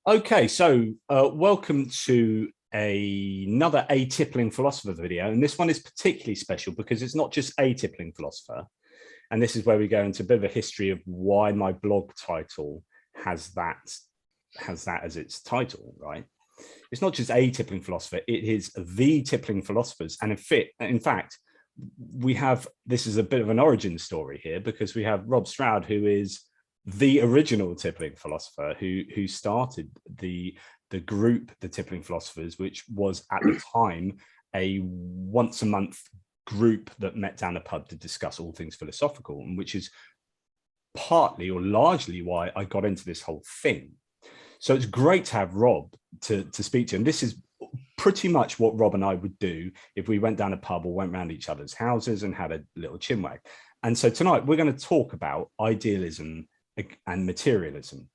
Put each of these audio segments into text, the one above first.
Okay, so welcome to another A Tippling Philosopher video. And this one is particularly special because it's not just A Tippling Philosopher. And this is where we go into a bit of a history of why my blog title has that as its title, right? It's not just A Tippling Philosopher, it is the Tippling Philosophers. And in fact, this is a bit of an origin story here because we have Rob Stroud, who is the original Tippling philosopher who started the group, the Tippling Philosophers, which was at the time a once a month group that met down a pub to discuss all things philosophical, and which is partly or largely why I got into this whole thing. So it's great to have Rob to speak to, and this is pretty much what Rob and I would do if we went down a pub or went around each other's houses and had a little chinwag. And so tonight we're going to talk about idealism and materialism.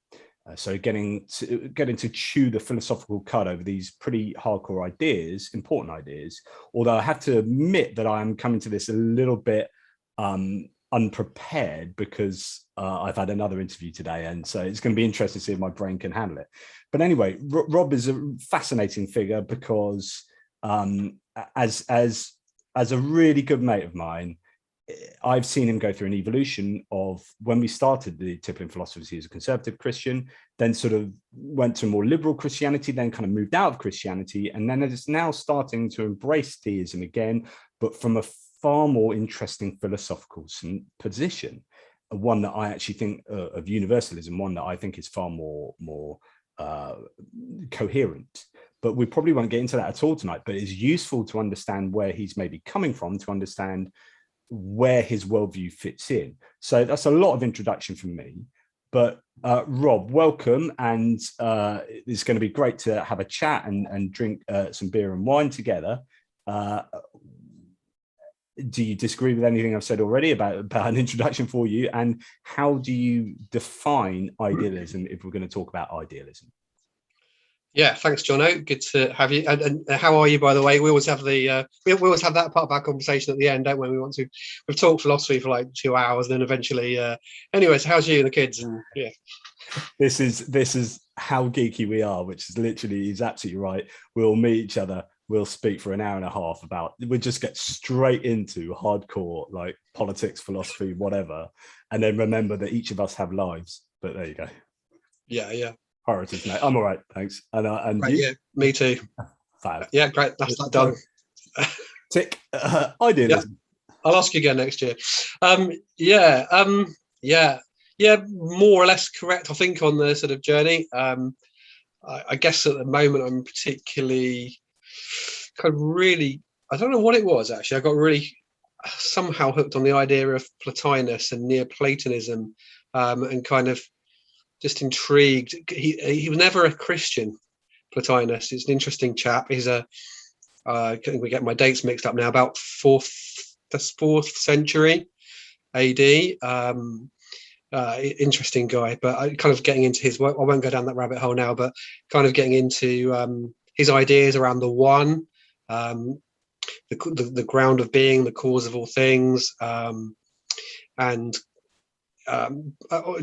So getting to chew the philosophical cud over these pretty hardcore ideas, important ideas, although I have to admit that I am coming to this a little bit unprepared because I've had another interview today, and so it's going to be interesting to see if my brain can handle it. But anyway, Rob is a fascinating figure because as a really good mate of mine, I've seen him go through an evolution of when we started the Tippling Philosophers. He was a conservative Christian, then sort of went to more liberal Christianity, then kind of moved out of Christianity, and then it's now starting to embrace theism again, but from a far more interesting philosophical position, one that I actually think of universalism, one that I think is far more coherent. But we probably won't get into that at all tonight, but it's useful to understand where he's maybe coming from, to understand where his worldview fits in. So that's a lot of introduction from me. But Rob, welcome, and it's going to be great to have a chat and drink some beer and wine together. Do you disagree with anything I've said already about an introduction for you? And how do you define idealism if we're going to talk about idealism? Yeah, thanks, Jono. Good to have you. And how are you, by the way? We always have the we always have that part of our conversation at the end, don't we? We've talked philosophy for like 2 hours, and then eventually. Anyways, how's you and the kids? And yeah, this is how geeky we are, which is literally, he's absolutely right. We'll meet each other. We'll speak for an hour and a half we'll just get straight into hardcore, like politics, philosophy, whatever. And then remember that each of us have lives. But there you go. Yeah. Priorities, mate. I'm all right, thanks. And right, yeah, me too. Fab. Yeah, great. That's that done. Tick. Idealism. Yeah. I'll ask you again next year. Yeah, more or less correct, I think, on the sort of journey. I guess at the moment I'm particularly kind of really, I don't know what it was actually. I got really somehow hooked on the idea of Plotinus and Neoplatonism, and kind of just intrigued. He was never a Christian, Plotinus. He's an interesting chap. He's I think we get my dates mixed up now, about the 4th century AD. Interesting guy, but kind of getting into his work. I won't go down that rabbit hole now, but kind of getting into his ideas around the one, the ground of being, the cause of all things, and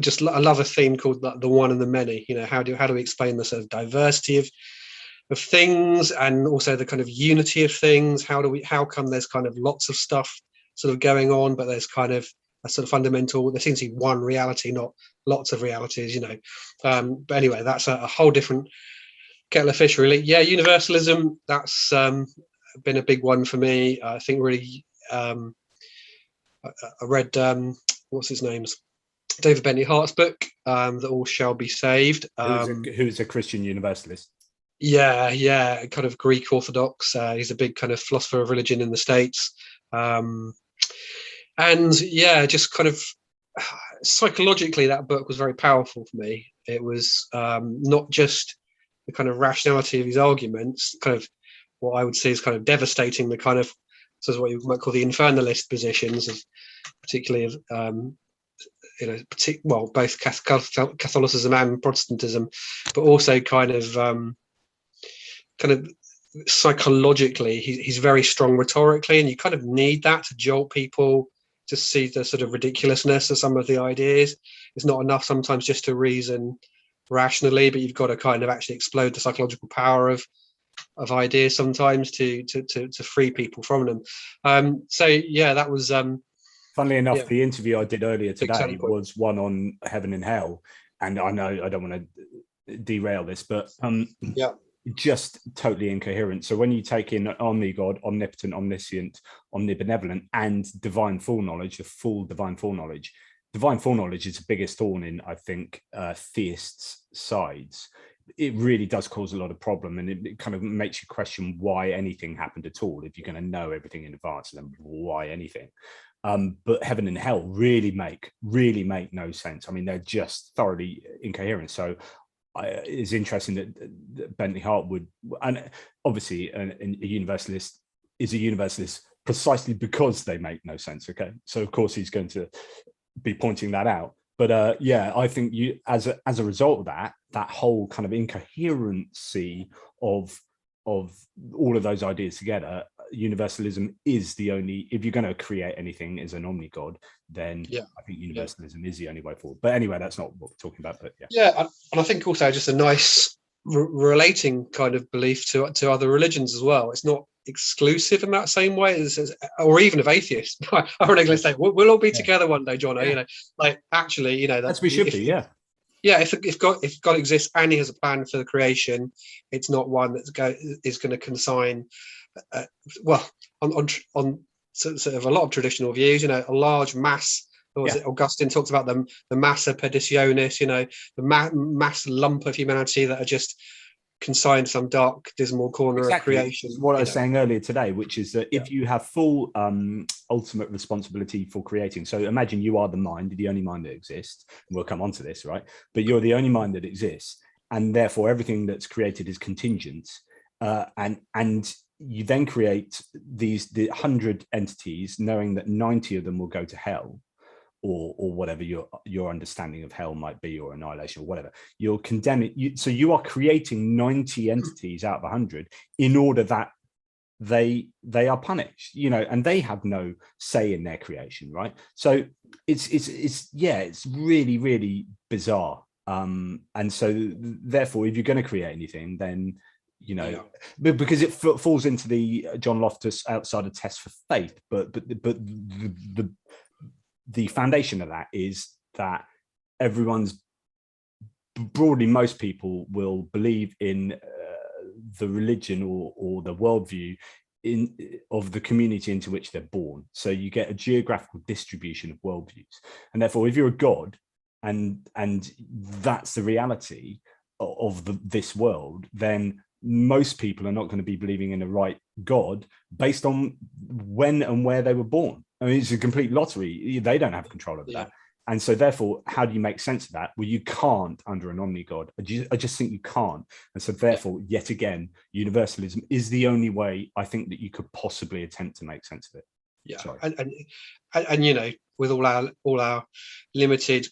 just I love a theme called the one and the many. You know, how do we explain the sort of diversity of things, and also the kind of unity of things? How come there's kind of lots of stuff sort of going on, but there's kind of a sort of fundamental, there seems to be one reality, not lots of realities, you know. But anyway, that's a whole different kettle of fish, really. Yeah, universalism, that's been a big one for me. I think really, I read what's his name's David Bentley Hart's book, that All Shall Be Saved. Who's a Christian universalist? Yeah, kind of Greek Orthodox. He's a big kind of philosopher of religion in the States. And yeah, just kind of psychologically, that book was very powerful for me. It was not just the kind of rationality of his arguments, kind of what I would say is kind of devastating, the kind of, so what you might call the infernalist positions of, particularly of, both Catholicism and Protestantism, but also kind of psychologically, he's very strong rhetorically, and you kind of need that to jolt people to see the sort of ridiculousness of some of the ideas. It's not enough sometimes just to reason rationally, but you've got to kind of actually explode the psychological power of ideas sometimes to free people from them. So yeah, that was Funnily enough, yeah, the interview I did earlier big turning today point. was one on heaven and hell. And I know I don't want to derail this, but Yeah, just totally incoherent. So when you take in omni-God, omnipotent, omniscient, omnibenevolent, and divine foreknowledge, the full divine foreknowledge is the biggest thorn in, I think, theists' sides. It really does cause a lot of problem, and it kind of makes you question why anything happened at all. If you're going to know everything in advance, then why anything? But heaven and hell really make no sense. I mean, they're just thoroughly incoherent. So it's interesting that Bentley Hart would, and obviously a universalist is a universalist precisely because they make no sense. Okay, so of course he's going to be pointing that out. But yeah, I think you, as a result of that whole kind of incoherency of all of those ideas together, universalism is the only, if you're going to create anything as an omni-God, then I think universalism is the only way forward. But anyway, that's not what we're talking about. But and I think also just a nice relating kind of belief to other religions as well. It's not exclusive in that same way as or even of atheists. Ironically, say we'll all be together one day, Jono. You know, like actually, you know, that's we should be. If God exists and He has a plan for the creation, it's not one that's is going to consign. On sort of a lot of traditional views, you know, a large mass. Or was it Augustine talked about the massa perditionis, you know, the mass lump of humanity that are just consigned to some dark, dismal corner of creation. What I was saying earlier today, which is that if you have full ultimate responsibility for creating, so imagine you are the mind, the only mind that exists, and we'll come on to this, right? But you're the only mind that exists, and therefore everything that's created is contingent, and you then create the 100 entities, knowing that 90 of them will go to hell, or whatever your understanding of hell might be, or annihilation, or whatever. You're condemning. So you are creating 90 entities out of 100 in order that they are punished, you know, and they have no say in their creation, right? So it's really, really bizarre. And so therefore, if you're going to create anything, then because it falls into the John Loftus outsider test for faith, but the foundation of that is that broadly most people will believe in the religion or the worldview of the community into which they're born. So you get a geographical distribution of worldviews, and therefore if you're a god and that's the reality of this world, then most people are not going to be believing in the right God based on when and where they were born. I mean, it's a complete lottery. They don't have control over that. And so therefore, how do you make sense of that? Well, you can't under an omni-God. I just think you can't. And so therefore, yet again, universalism is the only way I think that you could possibly attempt to make sense of it. Yeah. And you know, with all our limited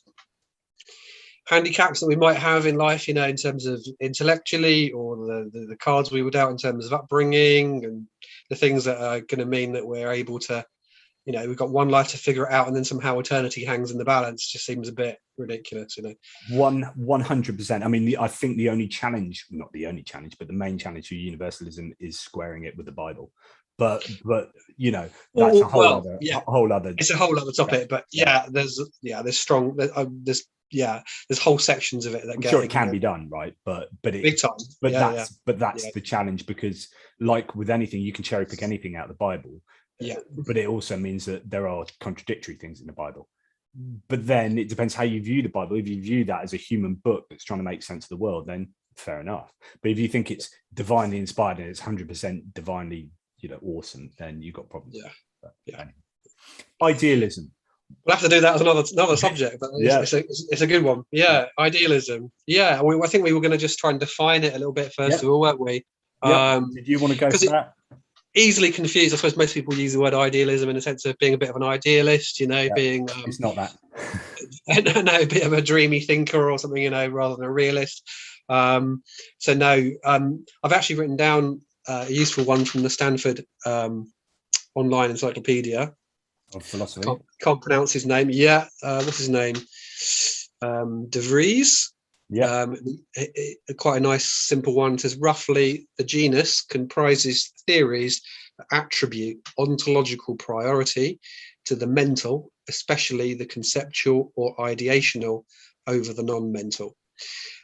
handicaps that we might have in life, you know, in terms of intellectually, or the cards we were dealt in terms of upbringing, and the things that are going to mean that we're able to, you know, we've got one life to figure it out, and then somehow eternity hangs in the balance. Just seems a bit ridiculous, you know. 100%. I mean, I think the only challenge, not the only challenge, but the main challenge to universalism is squaring it with the Bible. But you know, that's a whole other. It's a whole other topic. But there's whole sections of it that I'm sure it can be done, right? But big time. That's the challenge, because like with anything, you can cherry pick anything out of the Bible. But it also means that there are contradictory things in the Bible. But then it depends how you view the Bible. If you view that as a human book that's trying to make sense of the world, then fair enough. But if you think it's divinely inspired and it's 100% divinely, you know, awesome, then you've got problems. Anyway. Idealism. We'll have to do that as another subject, but it's a good one. Idealism. I think we were going to just try and define it a little bit first of all, weren't we? Did you want to go for that? Easily confused. I suppose most people use the word idealism in the sense of being a bit of an idealist, you know, being it's not that. a bit of a dreamy thinker or something, you know, rather than a realist. I've actually written down a useful one from the Stanford online encyclopedia of philosophy. Can't pronounce his name. What's his name? De Vries. Yeah. Quite a nice simple one. It says roughly the genus comprises theories that attribute ontological priority to the mental, especially the conceptual or ideational, over the non-mental.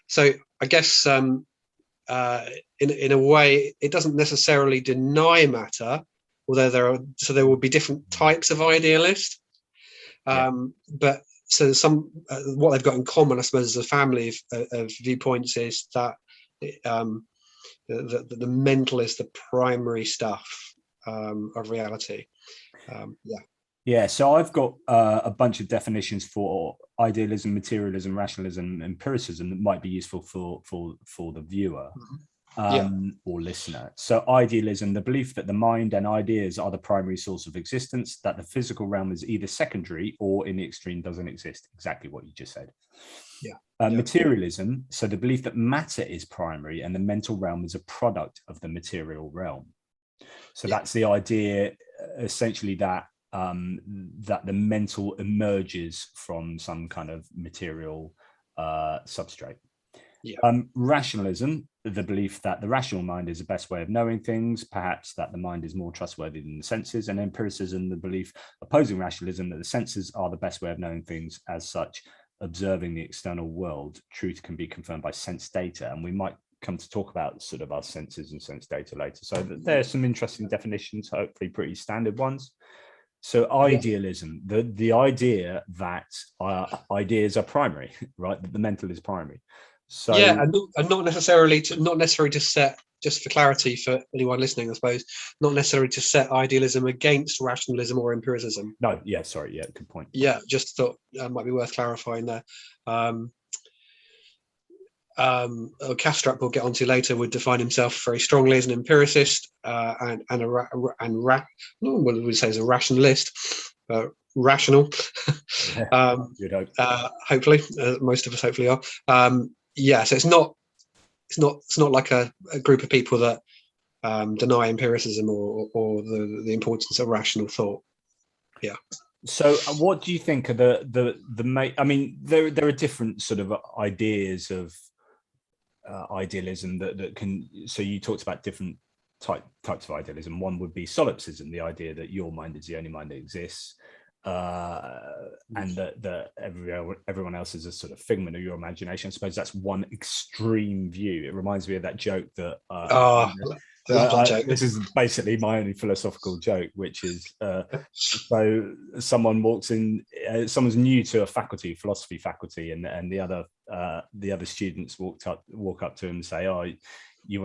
So I guess in a way, it doesn't necessarily deny matter, although there will be different types of idealist. But so what they've got in common, I suppose, as a family of viewpoints is that the mental is the primary stuff of reality. Yeah, so I've got a bunch of definitions for idealism, materialism, rationalism, empiricism that might be useful for the viewer. Or listener. So idealism, the belief that the mind and ideas are the primary source of existence, that the physical realm is either secondary or in the extreme doesn't exist. Exactly what you just said. Materialism, so the belief that matter is primary and the mental realm is a product of the material realm. So that's the idea, essentially, that that the mental emerges from some kind of material substrate. Rationalism, the belief that the rational mind is the best way of knowing things, perhaps that the mind is more trustworthy than the senses. And empiricism, the belief opposing rationalism that the senses are the best way of knowing things. As such, observing the external world, truth can be confirmed by sense data. And we might come to talk about sort of our senses and sense data later. So there are some interesting definitions, hopefully pretty standard ones. So idealism, the idea that ideas are primary, right? That the mental is primary. So and not necessarily to set, just for clarity for anyone listening, I suppose, not necessarily to set idealism against rationalism or empiricism. No, good point. Just thought might be worth clarifying there. Kastrup, we'll get onto later, would define himself very strongly as an empiricist and what would we say as a rationalist, rational. Hopefully, most of us hopefully are. So it's not like a group of people that deny empiricism or the importance of rational thought. So what do you think are the main, I mean, there are different sort of ideas of idealism that can, so you talked about different types of idealism. One would be solipsism, the idea that your mind is the only mind that exists, and that everyone else is a sort of figment of your imagination. I suppose that's one extreme view. It reminds me of that joke that this is basically my only philosophical joke, which is so someone walks in, someone's new to a philosophy faculty, and the other students walk up to him and say, "Oh, you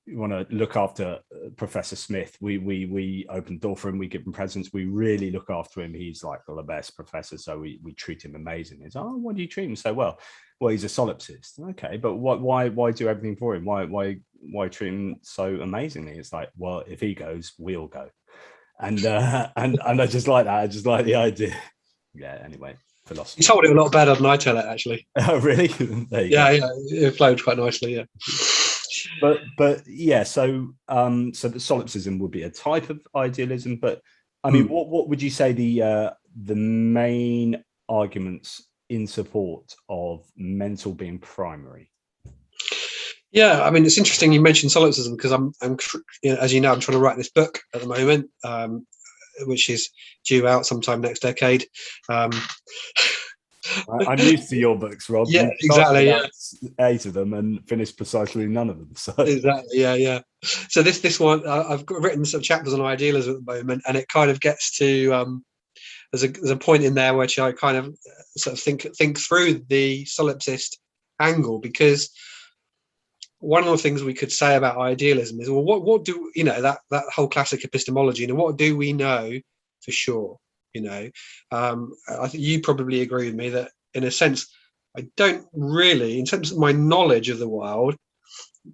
want to look after Professor Smith. We open the door for him. We give him presents. We really look after him. He's like the best professor, so we treat him amazing." He's, "Oh, why do you treat him so well?" "Well, he's a solipsist." "Okay, but why do everything for him? Why treat him so amazingly?" It's like, "Well, if he goes, we all go." And I just like that. I just like the idea. Yeah. Anyway, philosophy. You told it a lot better than I tell it, actually. Oh, really? There you go. It flowed quite nicely. Yeah. But yeah, so the solipsism would be a type of idealism. But I mean, what would you say the main arguments in support of mental being primary? Yeah, I mean, it's interesting you mentioned solipsism, because I'm as you know, I'm trying to write this book at the moment, which is due out sometime next decade. I'm used to your books, Rob. Yeah, exactly. 8 of them and finished precisely none of them. So exactly, yeah. So this one, I've written some chapters on idealism at the moment, and it kind of gets to there's a point in there which I kind of sort of think through the solipsist angle, because one of the things we could say about idealism is, well, what do that whole classic epistemology, what do we know for sure? I think you probably agree with me that, in a sense, I don't really, in terms of my knowledge of the world,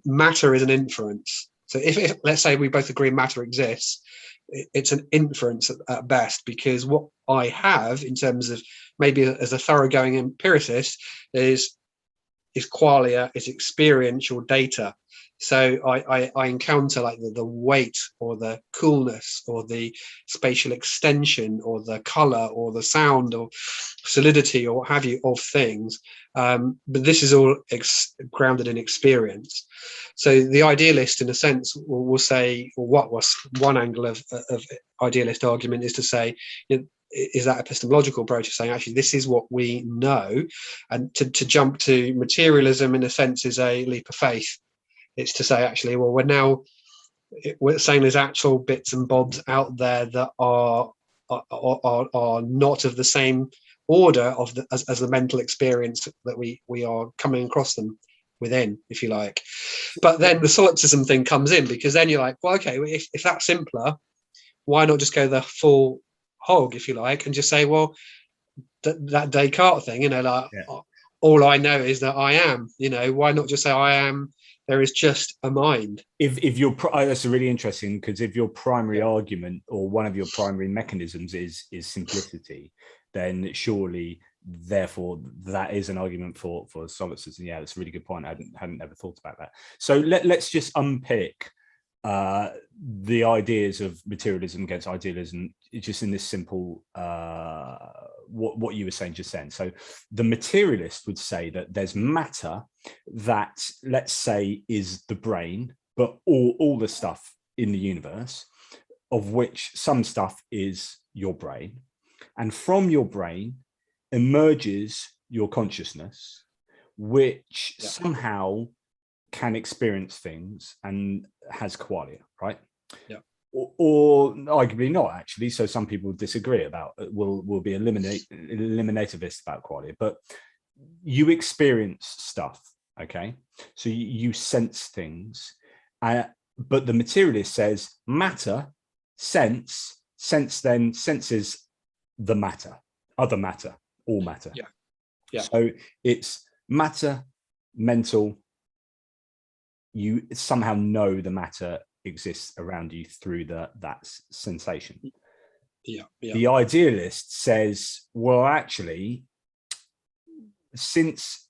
matter is an inference. So if let's say we both agree matter exists, it's an inference at best, because what I have, in terms of maybe as a thoroughgoing empiricist, is qualia, is experiential data. So I encounter like the weight or the coolness or the spatial extension or the color or the sound or solidity or what have you of things. But this is all grounded in experience. So the idealist, in a sense, will say, or what was one angle of idealist argument is to say, is that epistemological approach of saying, actually, this is what we know. And to jump to materialism, in a sense, is a leap of faith. It's to say, actually, well, we're saying there's actual bits and bobs out there that are not of the same order as the mental experience that we are coming across them within, if you like. But then the solipsism thing comes in, because then you're like, well, okay, if that's simpler, why not just go the full hog, if you like, and just say, well, that Descartes thing, like, all I know is that I am, why not just say I am, there is just a mind. If you're that's really interesting, because if your primary argument or one of your primary mechanisms is simplicity, then surely therefore that is an argument for solipsism. Yeah, that's a really good point. I hadn't ever thought about that. So let's just unpick the ideas of materialism against idealism just in this simple what you were saying just then. So the materialist would say that there's matter that, let's say, is the brain, but all the stuff in the universe, of which some stuff is your brain, and from your brain emerges your consciousness, which somehow can experience things and has qualia, right? Yeah. Or arguably not, actually. So some people disagree about, will be eliminativist about qualia, but you experience stuff, okay? So you sense things, but the materialist says matter, sense then senses the matter, other matter, all matter. Yeah. So it's matter, mental. You somehow know the matter exists around you through that sensation. The idealist says, well, actually, since,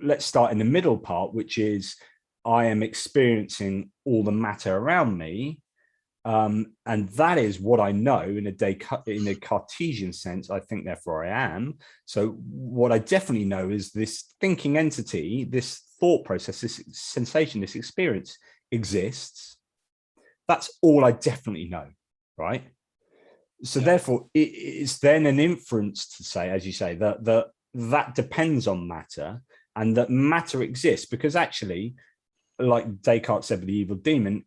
let's start in the middle part, which is I am experiencing all the matter around me, and that is what I know in a Cartesian sense. I think, therefore I am. So what I definitely know is this thinking entity, this thought process, this sensation, this experience exists. That's all I definitely know, right? So therefore it is then an inference to say, as you say, that depends on matter, and that matter exists because actually, like Descartes said with the evil demon,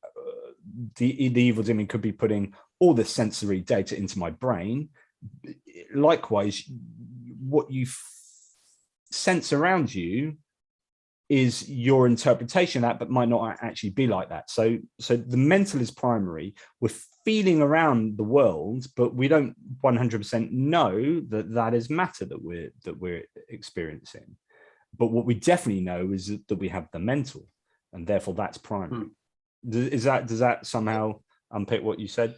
the evil demon could be putting all the sensory data into my brain. Likewise, what you sense around you is your interpretation of that, but might not actually be like that. So the mental is primary. We're feeling around the world, but we don't 100% know that is matter that we're experiencing. But what we definitely know is that we have the mental, and therefore that's primary. Does that somehow unpick what you said?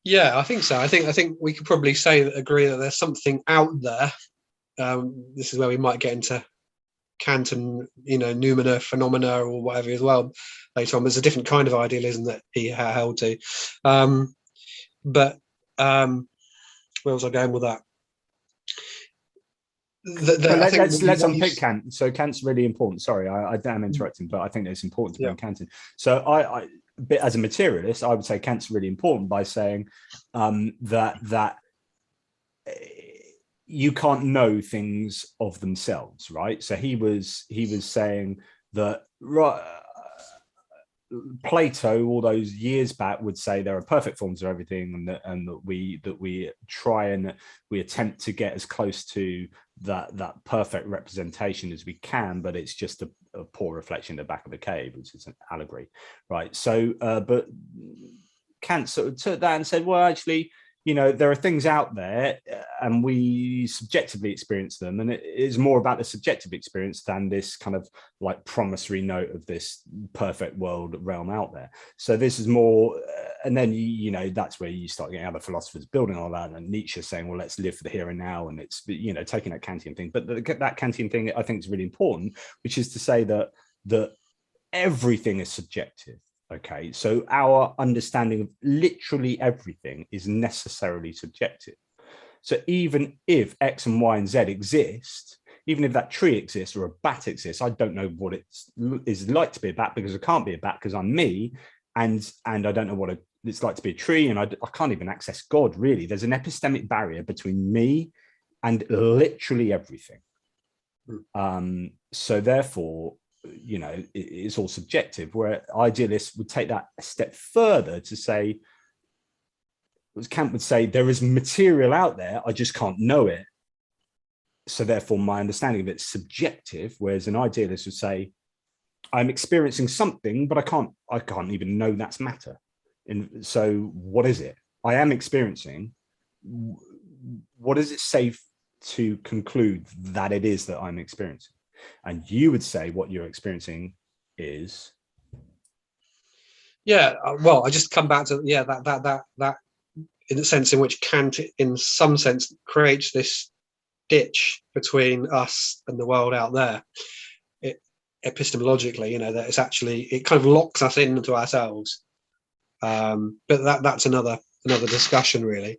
Yeah, I think so. I think we could probably agree that there's something out there. This is where we might get into Kant and noumena, phenomena, or whatever as well later on. There's a different kind of idealism that he held to. But where was I going with that? Let's unpick Kant. So Kant's really important. Sorry, I am interrupting, but I think it's important to bring Kant in. So I as a materialist, I would say Kant's really important by saying that you can't know things of themselves, right? So he was saying that Plato, all those years back, would say there are perfect forms of everything, and that we try and we attempt to get as close to that perfect representation as we can, but it's just a poor reflection in the back of a cave, which is an allegory, right? So, but Kant sort of took that and said, well, actually, there are things out there and we subjectively experience them. And it is more about the subjective experience than this kind of like promissory note of this perfect world realm out there. So this is more, and then, that's where you start getting other philosophers building on that. And Nietzsche saying, well, let's live for the here and now. And it's, taking that Kantian thing. But that Kantian thing, I think, is really important, which is to say that everything is subjective. Okay, so our understanding of literally everything is necessarily subjective. So even if X and Y and Z exist, even if that tree exists or a bat exists, I don't know what it is like to be a bat because I can't be a bat because I'm me, and I don't know what it's like to be a tree, and I can't even access God, really. There's an epistemic barrier between me and literally everything. So therefore, you know, it's all subjective, where idealists would take that a step further to say, as Kant would say, there is material out there, I just can't know it. So therefore, my understanding of it's subjective, whereas an idealist would say, I'm experiencing something, but I can't even know that's matter. And so what is it? I am experiencing. What is it safe to conclude that it is that I'm experiencing? And you would say what you're experiencing is. Yeah, well, I just come back to that in the sense in which Kant, in some sense, creates this ditch between us and the world out there. Epistemologically, you know, that it's actually, it kind of locks us into ourselves. But that's another discussion, really.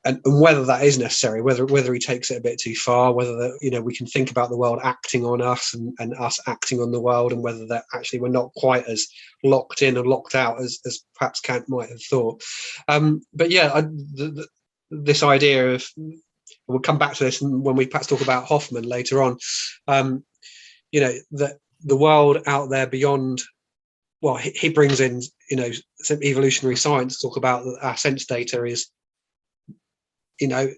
And whether that is necessary, whether he takes it a bit too far, whether you know, we can think about the world acting on us and us acting on the world, and whether that actually we're not quite as locked in and locked out as perhaps Kant might have thought. But yeah, this idea of, we'll come back to this when we perhaps talk about Hoffman later on. You know, that the world out there beyond, well, he brings in, you know, some evolutionary science to talk about that our sense data is, you know,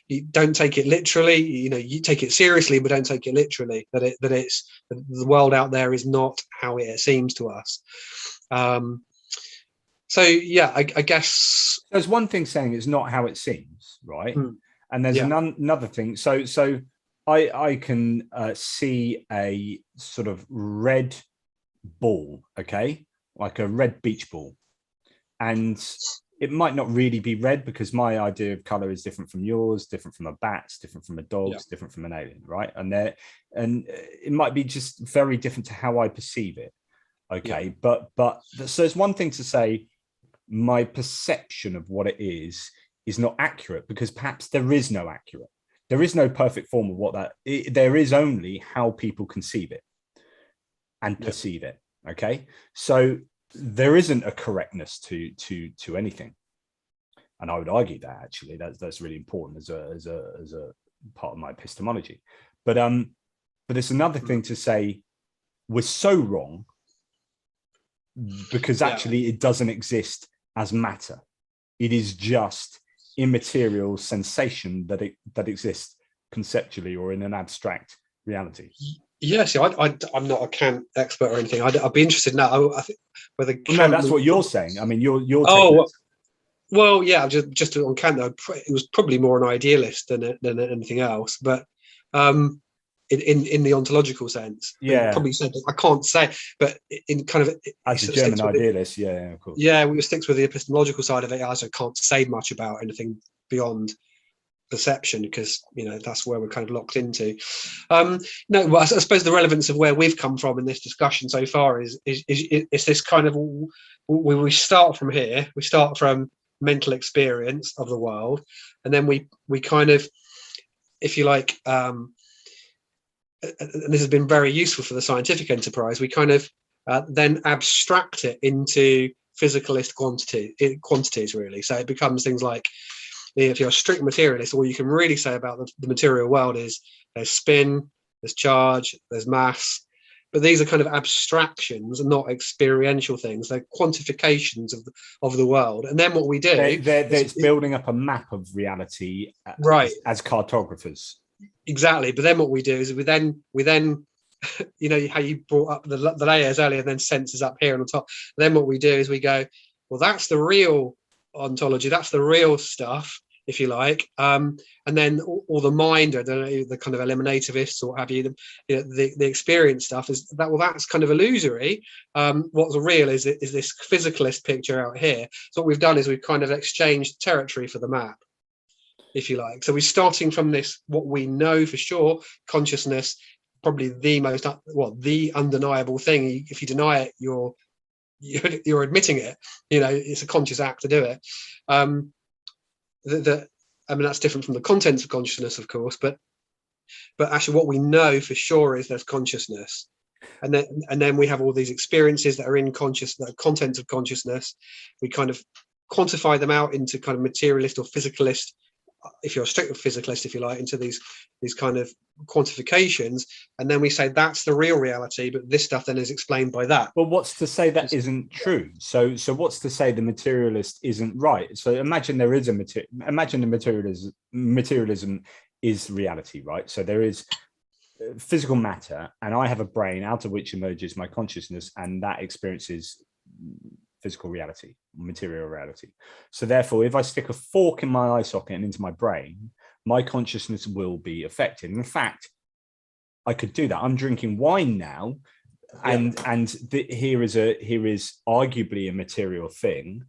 you don't take it literally, you know, you take it seriously, but don't take it literally, that it's the world out there is not how it seems to us. So yeah, I guess there's one thing saying it's not how it seems, right? And there's another thing. So I can see a sort of red ball, okay, like a red beach ball, and it might not really be red because my idea of color is different from yours, different from a bat's, different from a dog's, different from an alien, right? And it might be just very different to how I perceive it. Okay, but so there's one thing to say my perception of what it is not accurate, because perhaps there is no accurate. There is no perfect form of what there is only how people conceive it and perceive it. Okay, so there isn't a correctness to anything, and I would argue that actually that's really important as a part of my epistemology. But it's another thing to say we're so wrong because actually it doesn't exist as matter. It is just immaterial sensation that exists conceptually or in an abstract reality. Yes, I'm not a Kant expert or anything. I'd be interested now. I think whether Kant no, that's what you're saying. I mean, you're well, yeah. Just on Kant, though, it was probably more an idealist than anything else. But in the ontological sense, probably said, I can't say, but in kind of as a German idealist, of course. Yeah, we sticks with the epistemological side of it. I can't say much about anything beyond perception, because you know that's where we're kind of locked into. No, well, I suppose the relevance of where we've come from in this discussion so far is this kind of, we start from here. We start from mental experience of the world, and then we kind of, if you like, and this has been very useful for the scientific enterprise, we kind of then abstract it into physicalist quantities really. So it becomes things like, if you're a strict materialist, all you can really say about the material world is there's spin, there's charge, there's mass. But these are kind of abstractions and not experiential things. They're quantifications of the world. And then what we do... It's building up a map of reality, right, as cartographers. Exactly. But then what we do is we then you know how you brought up the layers earlier, and then sensors up here and on top. Then what we do is we go, well, that's the real ontology, that's the real stuff, if you like, and then all the mind, I don't know, the kind of eliminativists or what have you, the experience stuff is that, well, that's kind of illusory. What's real is this physicalist picture out here. So what we've done is we've kind of exchanged territory for the map, if you like. So we're starting from this, what we know for sure, consciousness, probably the undeniable thing. If you deny it, you're admitting it. It's a conscious act to do it. That's different from the contents of consciousness, of course, but actually what we know for sure is there's consciousness. And then we have all these experiences that are in conscious, that are contents of consciousness. We kind of quantify them out into kind of materialist or physicalist, if you're a strict physicalist, if you like, into these kind of quantifications, and then we say that's the real reality, but this stuff then is explained by that. Well, what's to say that isn't true? So what's to say the materialist isn't right? So imagine there is imagine the materialism is reality, right? So there is physical matter, and I have a brain out of which emerges my consciousness, and that experiences physical reality, material reality. So therefore, if I stick a fork in my eye socket and into my brain, my consciousness will be affected. In fact, I could do that. I'm drinking wine now, and here is arguably a material thing,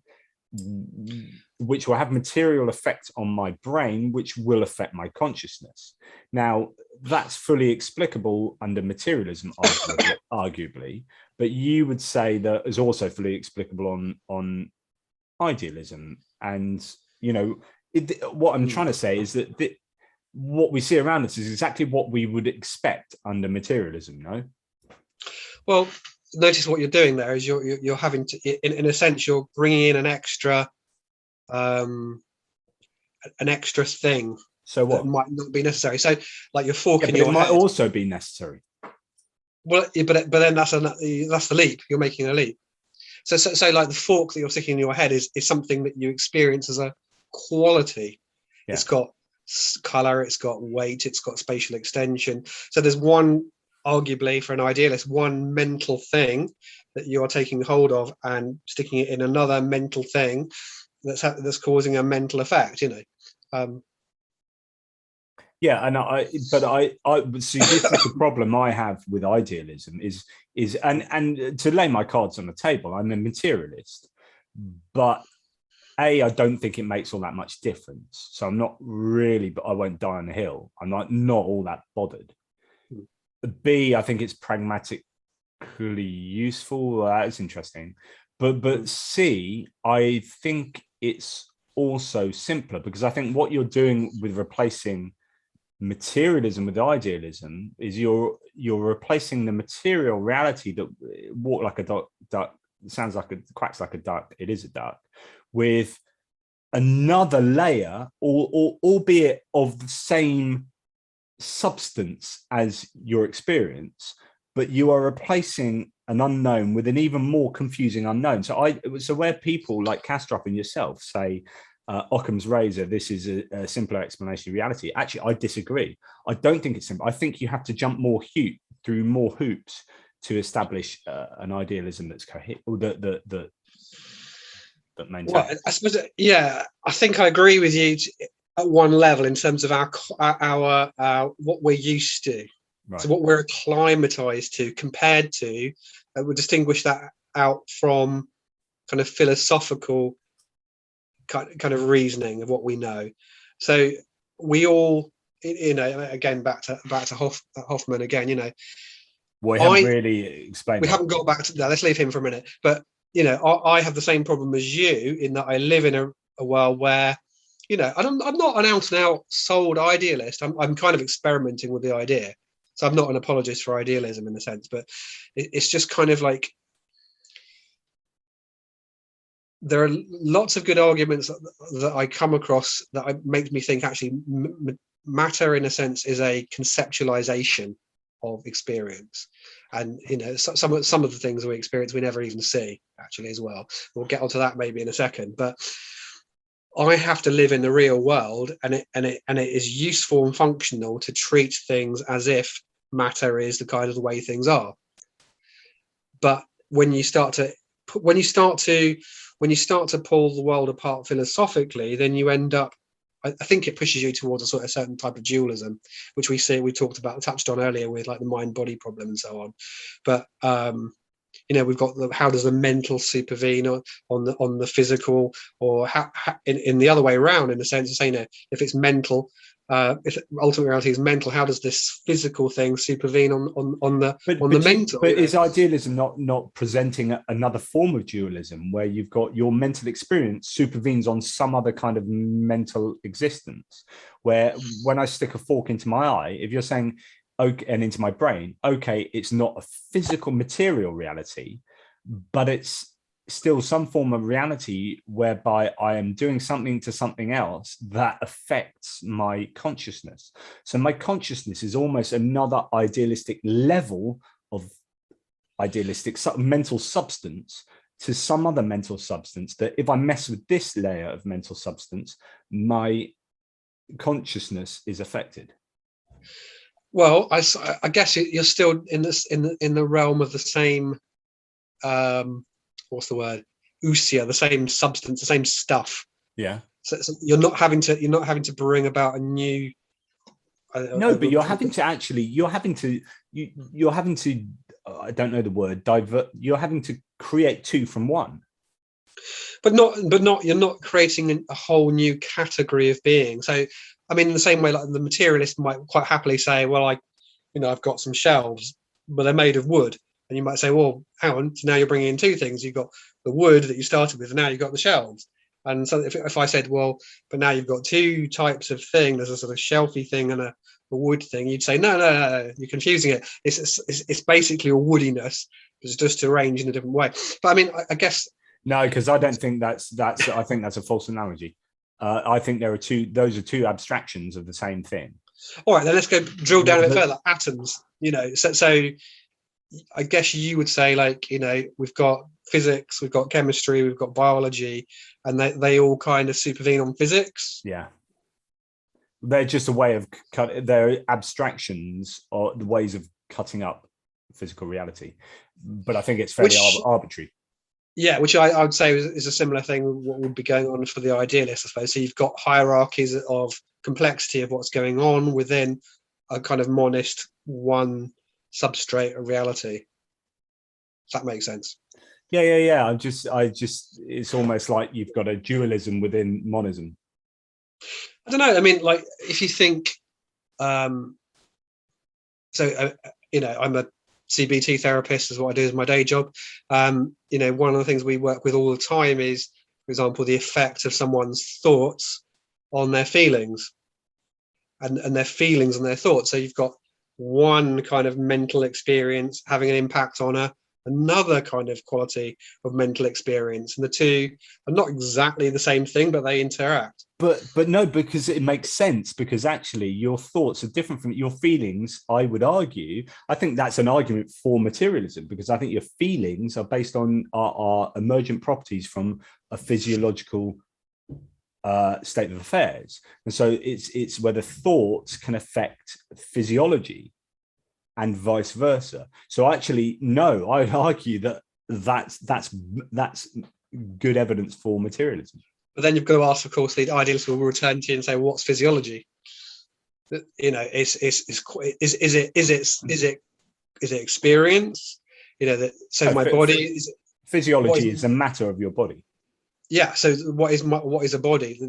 which will have material effect on my brain, which will affect my consciousness. Now, that's fully explicable under materialism, arguably, but you would say that is also fully explicable on idealism. And, what I'm trying to say is that what we see around us is exactly what we would expect under materialism, no? Well, notice what you're doing there is you're having to, in a sense, you're bringing in an extra thing. So what might not be necessary. So, like your fork in your head, it might also be necessary. Well, but then that's the leap. You're making a leap. So like the fork that you're sticking in your head is something that you experience as a quality. Yeah. It's got color, it's got weight, it's got spatial extension. So there's arguably for an idealist, one mental thing that you are taking hold of and sticking it in another mental thing that's causing a mental effect. Yeah, and see, this is the problem I have with idealism is and to lay my cards on the table, I'm a materialist, but I don't think it makes all that much difference. So I'm not really, but I won't die on the hill. I'm not all that bothered. B, I think it's pragmatically useful. That's interesting. But C, I think it's also simpler, because I think what you're doing with replacing materialism with idealism is you're replacing the material reality that walk like a duck, sounds like quacks like a duck, it is a duck, with another layer, or albeit of the same substance as your experience, but you are replacing an unknown with an even more confusing unknown. So where people like Kastrup and yourself say Occam's razor, this is a simpler explanation of reality. Actually, I disagree. I don't think it's simple. I think you have to jump through more hoops to establish an idealism that's coherent, that maintains. Well, I suppose, I think I agree with you at one level in terms of our what we're used to. Right. So what we're acclimatized to, compared to, we'll distinguish that out from kind of philosophical kind of reasoning of what we know. So we all, again, back to Hoffman again, we haven't really explained. We haven't got back to that. Let's leave him for a minute. But I have the same problem as you in that I live in a world where, I'm not an out and out sold idealist. I'm kind of experimenting with the idea. So I'm not an apologist for idealism in a sense, but it's just kind of like, there are lots of good arguments that I come across that make me think actually matter in a sense is a conceptualization of experience, and some of the things we experience we never even see actually as well. We'll get onto that maybe in a second, but I have to live in the real world, and it is useful and functional to treat things as if matter is the kind of the way things are. But when you start to pull the world apart philosophically, then you end up, I think it pushes you towards a certain type of dualism, which we touched on earlier with like the mind-body problem and so on. But we've got how does the mental supervene on the physical, or how in the other way around, in the sense of saying, if it's mental, if ultimate reality is mental, how does this physical thing supervene on the mental? But is idealism not presenting another form of dualism, where you've got your mental experience supervenes on some other kind of mental existence? Where when I stick a fork into my eye, if you're saying, okay, and into my brain, okay, it's not a physical material reality, but it's still some form of reality whereby I am doing something to something else that affects my consciousness. So my consciousness is almost another idealistic level of idealistic mental substance to some other mental substance, that if I mess with this layer of mental substance, my consciousness is affected. Well, I guess you're still in the realm of the same, what's the word? Ousia, the same substance, the same stuff. Yeah. So you're not having to bring about a new. No, but you're having to I don't know the word, divert. You're having to create two from one. But not. You're not creating a whole new category of being. So, I mean, in the same way, like the materialist might quite happily say, well, I've got some shelves, but they're made of wood. And you might say, well, hang on, so now you're bringing in two things. You've got the wood that you started with, and now you've got the shelves. And so if I said, well, but now you've got two types of thing, there's a sort of shelfy thing and a wood thing, you'd say, no, you're confusing it. It's basically a woodiness, it's just arranged in a different way. But I mean, I guess. No, because I don't think that's I think that's a false analogy. I think those are two abstractions of the same thing. All right, then let's go drill down a bit further. Atoms, so I guess you would say, like, we've got physics, we've got chemistry, we've got biology, and they all kind of supervene on physics. Yeah. They're just a way of they're abstractions or the ways of cutting up physical reality. But I think it's fairly arbitrary. Yeah, which I would say is a similar thing what would be going on for the idealist, I suppose. So you've got hierarchies of complexity of what's going on within a kind of monist one substrate of reality. Does that make sense? Yeah. I just it's almost like you've got a dualism within monism. I don't know. I mean, like, if you think, I'm a CBT therapist, is what I do as my day job. One of the things we work with all the time is, for example, the effect of someone's thoughts on their feelings, and their feelings and their thoughts. So you've got one kind of mental experience having an impact on another kind of quality of mental experience, and the two are not exactly the same thing, but they interact. But no, because it makes sense, because actually your thoughts are different from your feelings. I would argue, I think that's an argument for materialism, because I think your feelings are based on our emergent properties from a physiological state of affairs, and so it's whether thoughts can affect physiology and vice versa. So actually, no, I would argue that that's good evidence for materialism. But then you've got to ask, of course, the idealist will return to you and say, well, what's physiology? Is it experience? My body is physiology is a matter of your body. Yeah. So what is a body?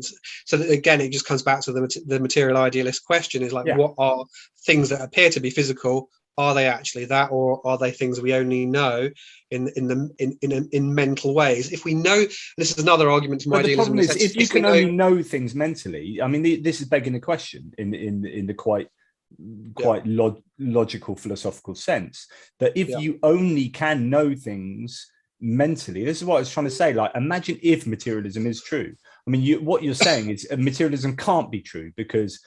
So that, again, it just comes back to the material idealist question: is like, what are things that appear to be physical? Are they actually that, or are they things we only know in mental ways? If we know, this is another argument to my idealism. The problem is, if you can only know things mentally, I mean, this is begging the question in the quite logical philosophical sense, that if you only can know things mentally, this is what I was trying to say. Like, imagine if materialism is true. I mean, what you're saying is materialism can't be true because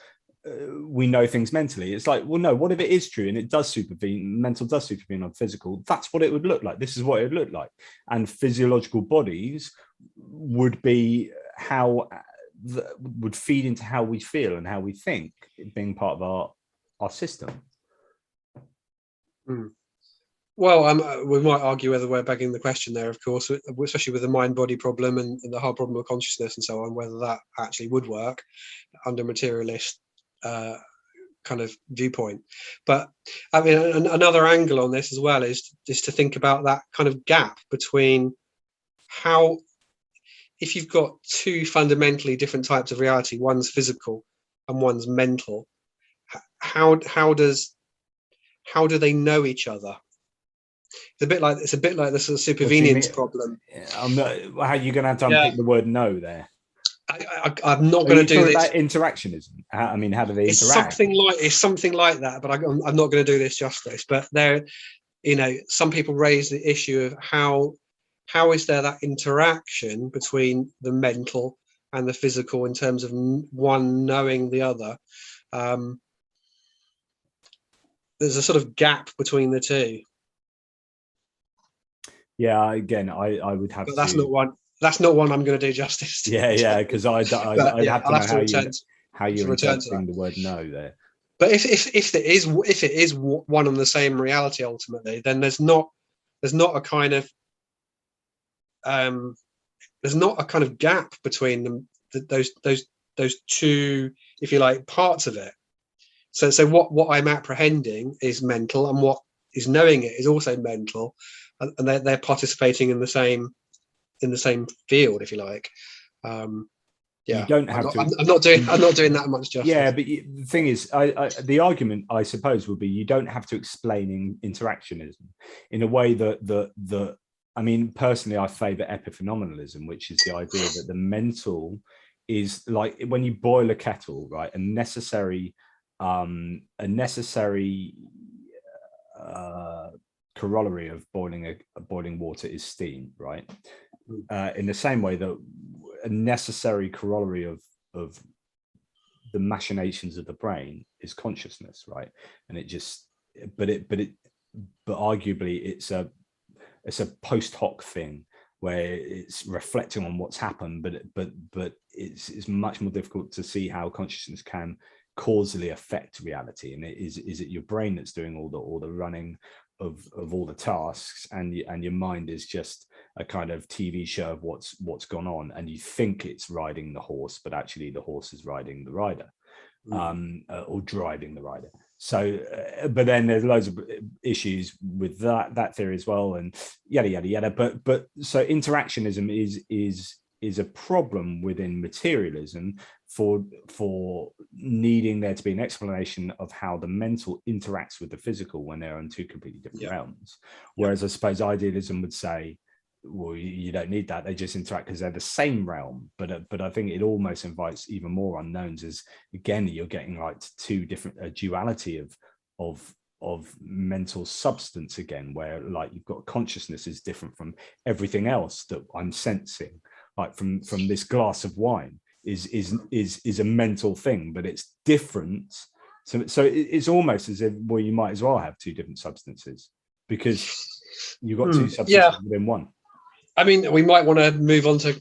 we know things mentally. It's like, well, no, what if it is true and it does supervene, mental does supervene on physical? That's what it would look like. This is what it would look like. And physiological bodies would be would feed into how we feel and how we think, being part of our system. Well, we might argue whether we're begging the question there, of course, especially with the mind-body problem and the whole problem of consciousness and so on, whether that actually would work under materialist kind of viewpoint. But I mean, another angle on this as well is to think about that kind of gap between how, if you've got two fundamentally different types of reality, one's physical and one's mental, how do they know each other? It's a bit like the sort of supervenience problem. I'm not, how are you going to have to unpick the word "no" there? I'm not going to do this. About interactionism. I mean, how do they interact? It's something like that, but I'm not going to do this justice. But there, some people raise the issue of how is there that interaction between the mental and the physical in terms of one knowing the other. There's a sort of gap between the two. Yeah, again, I would have but that's not one I'm going to do justice to. Yeah, because I'd have to know how you're interpreting the word "no" there. But if it is one and the same reality ultimately, then there's not a kind of gap between them, those two, if you like, parts of it. So what I'm apprehending is mental, and what is knowing it is also mental, and they're participating in the same field, if you like. You don't have to. I'm not doing that much justice. Yeah, but the thing is, the argument, I suppose, would be you don't have to explain interactionism in a way that I mean, personally, I favour epiphenomenalism, which is the idea that the mental is like when you boil a kettle, right? A necessary corollary of boiling water is steam, right? In the same way that a necessary corollary of the machinations of the brain is consciousness, right? And it just, but arguably it's a post hoc thing where it's reflecting on what's happened, but it's much more difficult to see how consciousness can causally affect reality. And is it your brain that's doing all the running of all the tasks, and your mind is just a kind of TV show of what's gone on, and you think it's riding the horse, but actually the horse is riding the rider, or driving the rider. So, but then there's loads of issues with that theory as well, and yada yada yada. But so interactionism is a problem within materialism for needing there to be an explanation of how the mental interacts with the physical when they're on two completely different realms. Whereas I suppose idealism would say, well, you don't need that. They just interact because they're the same realm. But I think it almost invites even more unknowns, as again you're getting like two different, a duality of mental substance again, where like you've got consciousness is different from everything else that I'm sensing. Like from this glass of wine is a mental thing, but it's different. So it's almost as if, well, you might as well have two different substances because you've got two substances within one. I mean, we might want to move on to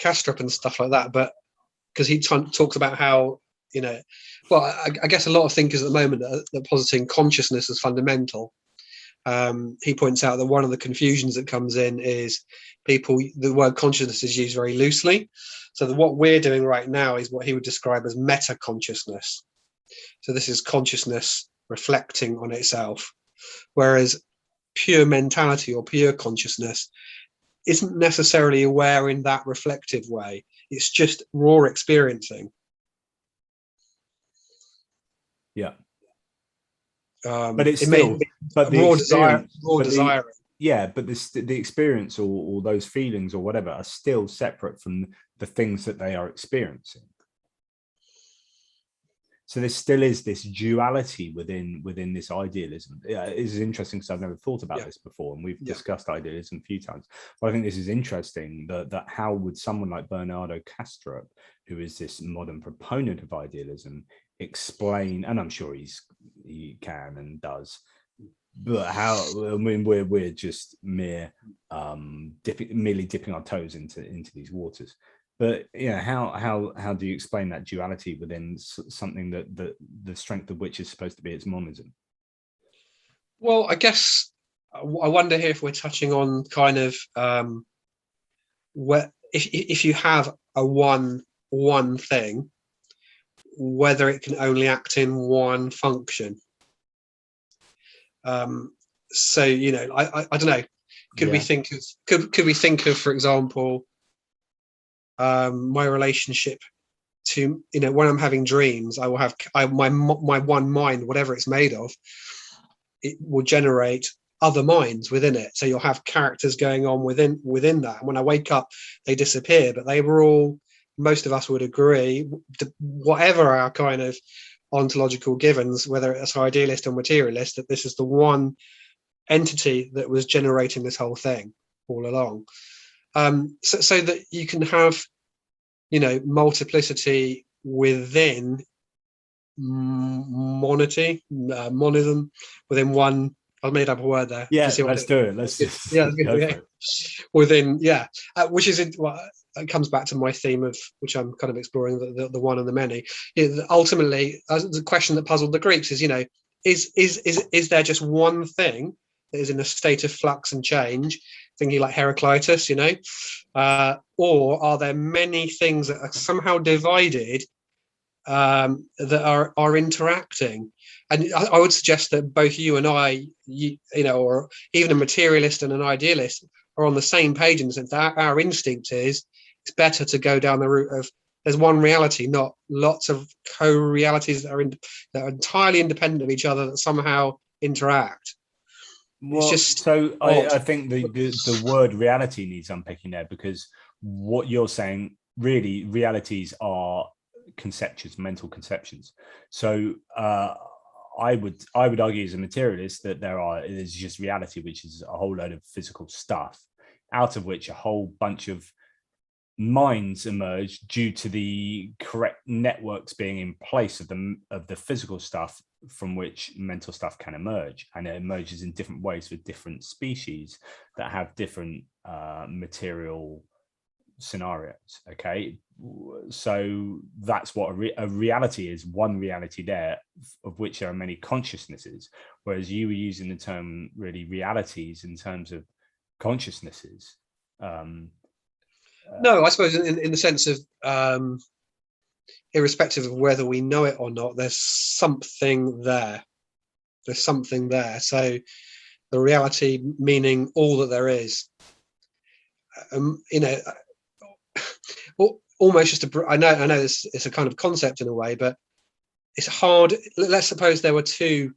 Kastrup and stuff like that, but because he talks about how, well, I guess a lot of thinkers at the moment are positing consciousness as fundamental. He points out that one of the confusions that comes in is the word consciousness is used very loosely. So what we're doing right now is what he would describe as meta consciousness. So this is consciousness reflecting on itself, whereas pure mentality or pure consciousness isn't necessarily aware in that reflective way. It's just raw experiencing. Yeah. But it's still, but the raw desire. Yeah, but the experience or those feelings or whatever are still separate from the things that they are experiencing. So there still is this duality within this idealism. Yeah, it is interesting because I've never thought about this before, and we've discussed idealism a few times. But I think this is interesting that how would someone like Bernardo Kastrup, who is this modern proponent of idealism, explain, and I'm sure he can and does, but how? I mean, we're just merely dipping our toes into these waters. But how do you explain that duality within something that the strength of which is supposed to be its monism? Well, I guess I wonder here if we're touching on kind of where if you have a one thing, whether it can only act in one function. So, you know, I don't know. Could we think of could we think of, for example, my relationship to, you know, when I'm having dreams, I will have my one mind, whatever it's made of, it will generate other minds within it. So you'll have characters going on within that. And when I wake up, they disappear, but they were all, most of us would agree, whatever our kind of ontological givens, whether it's idealist or materialist, that this is the one entity that was generating this whole thing all along. So that you can have, you know, multiplicity within monism, within one. I made up a word there. Yeah, let's do it. Let's yeah, within, yeah, which is it comes back to my theme of, which I'm kind of exploring, the one and the many. Ultimately, the question that puzzled the Greeks is, you know, is there just one thing that is in a state of flux and change, thinking like Heraclitus, you know, or are there many things that are somehow divided, that are interacting? And I would suggest that both you and I, you know, or even a materialist and an idealist, are on the same page in the sense that our instinct is it's better to go down the route of there's one reality, not lots of co-realities that are entirely independent of each other that somehow interact. Well, it's just so I think the word reality needs unpicking there, because what you're saying, really, realities are conceptions, mental conceptions. So I would argue as a materialist that there's just reality, which is a whole load of physical stuff, out of which a whole bunch of minds emerge due to the correct networks being in place of the physical stuff from which mental stuff can emerge, and it emerges in different ways with different species that have different material scenarios. Okay, so that's what a reality is, one reality there, of which there are many consciousnesses, whereas you were using the term really realities in terms of consciousnesses. No, I suppose in the sense of irrespective of whether we know it or not, there's something there. There's something there. So the reality meaning all that there is. You know, almost just I know it's a kind of concept in a way, but it's hard. Let's suppose there were two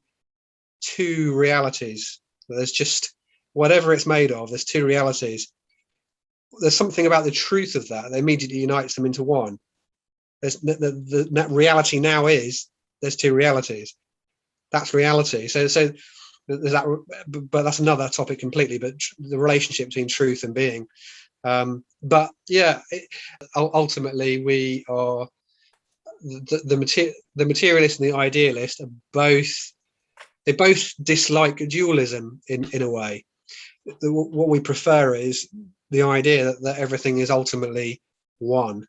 realities. There's just whatever it's made of. There's two realities. There's something about the truth of that immediately unites them into one. There's that reality now is there's two realities. That's reality. So there's that, but that's another topic completely. But the relationship between truth and being. But yeah, ultimately we are the materialist and the idealist are both dislike dualism in a way. What we prefer is the idea that everything is ultimately one.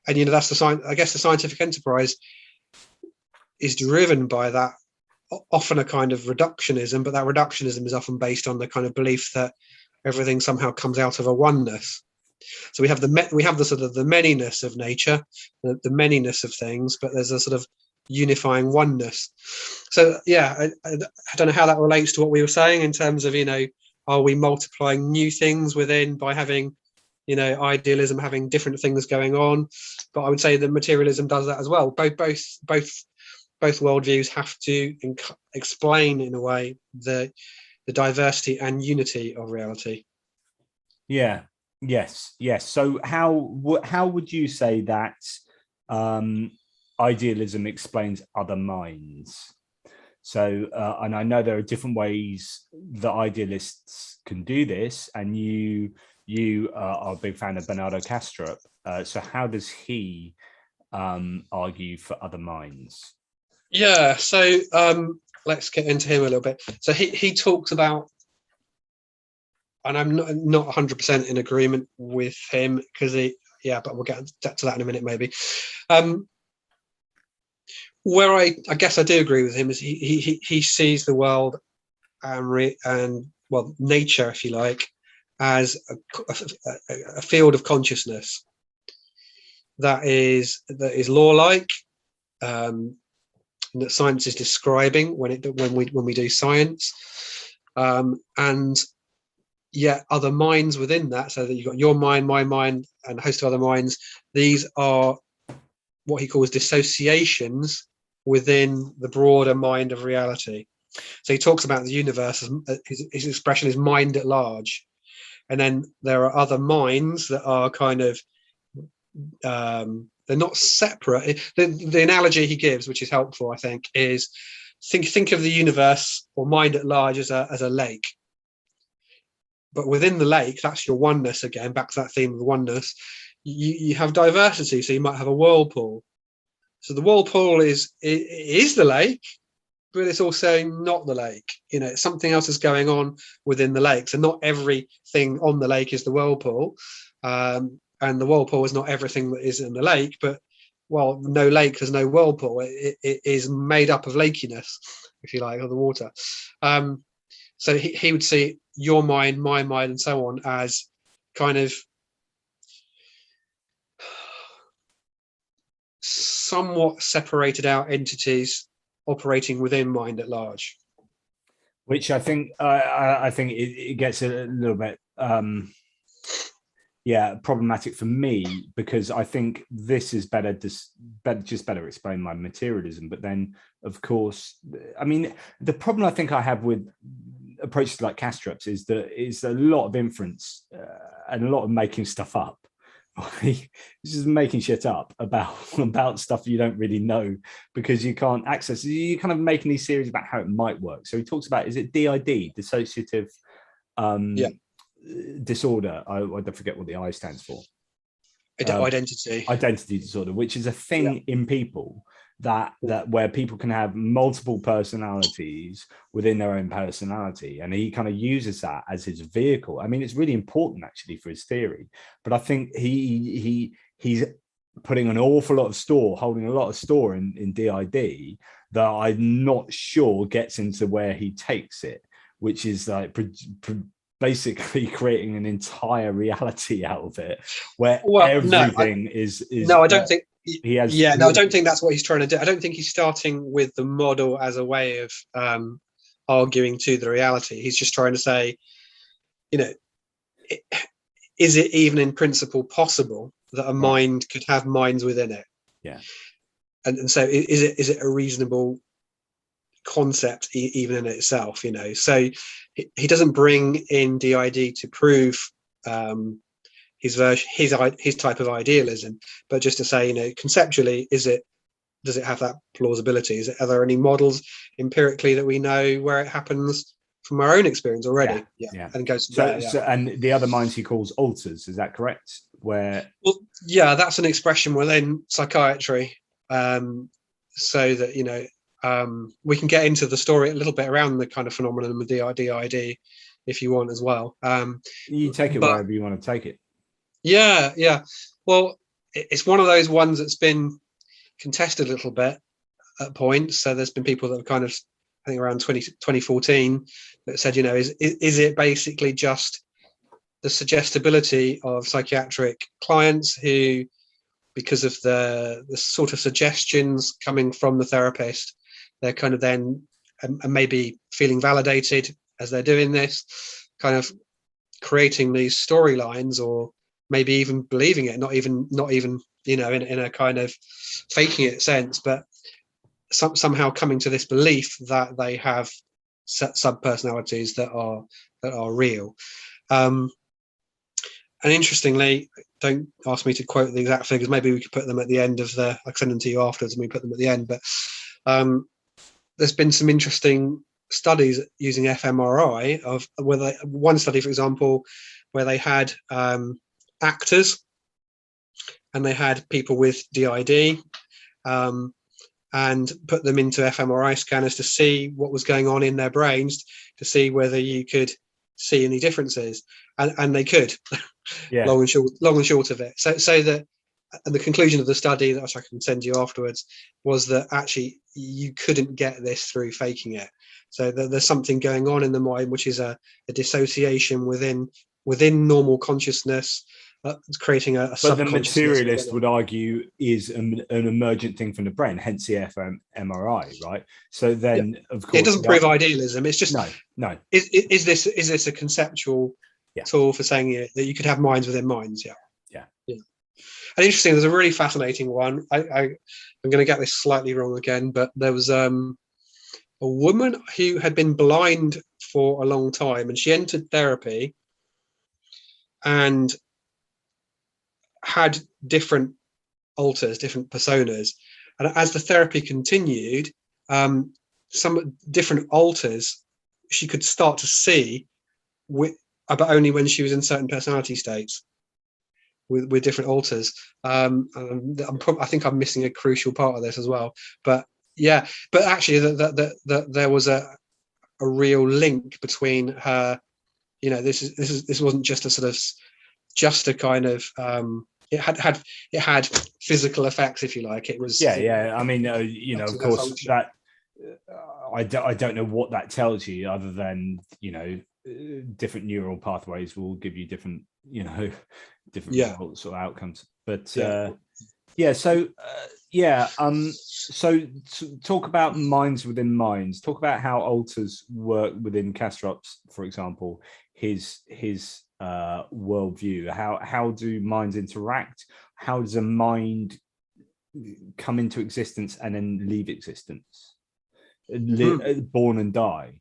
And you know, that's I guess the scientific enterprise is driven by that, often a kind of reductionism, but that reductionism is often based on the kind of belief that everything somehow comes out of a oneness. So we have the sort of the manyness of nature, the manyness of things, but there's a sort of unifying oneness. So yeah, I don't know how that relates to what we were saying in terms of, you know, are we multiplying new things within by having, you know, idealism having different things going on? But I would say that materialism does that as well. Both worldviews have to explain in a way the diversity and unity of reality. Yeah. Yes. So how would you say that idealism explains other minds? So, and I know there are different ways that idealists can do this, and you are a big fan of Bernardo Kastrup. So how does he argue for other minds? Yeah, so let's get into him a little bit. So he talks about, and I'm not 100% in agreement with him because but we'll get to that in a minute maybe. Where I guess I do agree with him is he sees the world and nature, if you like, as a field of consciousness. that is law-like, that science is describing when we do science, and yet other minds within that, so that you've got your mind, my mind, and a host of other minds. These are what he calls dissociations within the broader mind of reality. So he talks about the universe as his expression is mind at large, and then there are other minds that are kind of they're not separate. The analogy he gives, which is helpful, I think, is think of the universe or mind at large as a lake. But within the lake, that's your oneness again, back to that theme of the oneness. You have diversity, so you might have a whirlpool. So the whirlpool is the lake, but it's also not the lake. Something else is going on within the lake. So not everything on the lake is the whirlpool. And the whirlpool is not everything that is in the lake, but well, no lake, there's no whirlpool. It is made up of lakiness, if you like, of the water. So he would see your mind, my mind, and so on as kind of somewhat separated out entities operating within mind at large. Which I think it gets a little bit problematic for me, because I think this is better explained by materialism. But then, of course, I mean, the problem I think I have with approaches like Kastrup's is that it's a lot of inference and a lot of making stuff up. He's just making shit up about stuff you don't really know, because you can't access. You're kind of making these theories about how it might work. So he talks about, is it DID, dissociative disorder? I forget what the I stands for. Identity disorder, which is a thing in people that where people can have multiple personalities within their own personality, and he kind of uses that as his vehicle. I mean, it's really important actually for his theory, but I think he's putting an awful lot of store, holding a lot of store in DID that I'm not sure gets into where he takes it, which is like basically creating an entire reality out of it, where everything is. No, I don't think he has. Yeah, no, I don't think that's what he's trying to do. I don't think he's starting with the model as a way of arguing to the reality. He's just trying to say, is it even in principle possible that a mind could have minds within it? Yeah. And so is it a reasonable concept even in itself? So he doesn't bring in DID to prove his type of idealism, but just to say, conceptually, does it have that plausibility? Are there any models empirically that we know where it happens from our own experience already? Yeah. And goes and the other minds he calls alters, is that correct? That's an expression within psychiatry, so that we can get into the story a little bit around the kind of phenomenon with DID if you want as well. You take it wherever you want to take it. Yeah. Well, it's one of those ones that's been contested a little bit at points. So there's been people that have kind of, I think around 2014, that said, is it basically just the suggestibility of psychiatric clients who, because of the sort of suggestions coming from the therapist, they're kind of then maybe feeling validated as they're doing this, kind of creating these storylines, or maybe even believing it, not even in a kind of faking it sense, but somehow coming to this belief that they have sub-personalities that are real. And interestingly, don't ask me to quote the exact figures. Maybe we could put them at the end of I can send them to you afterwards, and we put them at the end. But there's been some interesting studies using fMRI of one study, for example, where they had actors and they had people with DID, and put them into fMRI scanners to see what was going on in their brains, to see whether you could see any differences, and they could. Long and short of it. So that, and the conclusion of the study, which I can send you afterwards, was that actually you couldn't get this through faking it. So there's something going on in the mind, which is a dissociation within normal consciousness, creating a But the subconsciousness. materialist would argue is an emergent thing from the brain, hence the fMRI, right? So then, of course, it doesn't prove idealism. It's just no. Is this a conceptual tool for saying that you could have minds within minds? Yeah. And interesting, there's a really fascinating one. I'm going to get this slightly wrong again, but there was a woman who had been blind for a long time, and she entered therapy and had different alters, different personas. And as the therapy continued, some different alters she could start to see, but only when she was in certain personality states. With different alters. I think I'm missing a crucial part of this as well. But actually, there was a real link between her. This wasn't just a sort of just a kind of. It had physical effects, if you like. It was. I mean, of course, that I don't know what that tells you, other than different neural pathways will give you different different results or outcomes. But so talk about minds within minds. Talk about how alters work within Kastrup's, for example, his worldview. How do minds interact? How does a mind come into existence and then leave existence, born and die?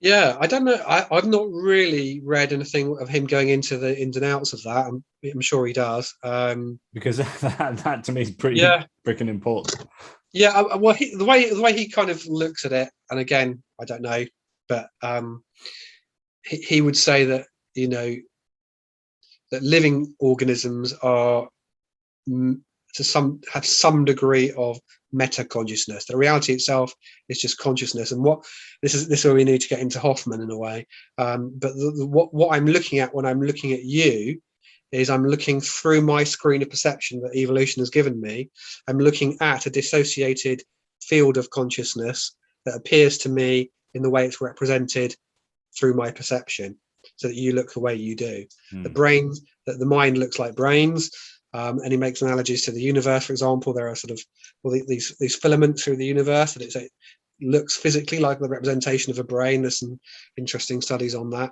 Yeah, I don't know. I've not really read anything of him going into the ins and outs of that. I'm sure he does. Because that to me is pretty freaking important. Yeah, well, the way he kind of looks at it, and again, I don't know, but he would say that that living organisms are have some degree of meta consciousness. The reality itself is just consciousness, and this is where we need to get into Hoffman in a way. But what I'm looking at when I'm looking at you is I'm looking through my screen of perception that evolution has given me. I'm looking at a dissociated field of consciousness that appears to me in the way it's represented through my perception, so that you look the way you do. The brain, that the mind looks like brains. And he makes analogies to the universe. For example, there are sort of these filaments through the universe that it looks physically like the representation of a brain. There's some interesting studies on that.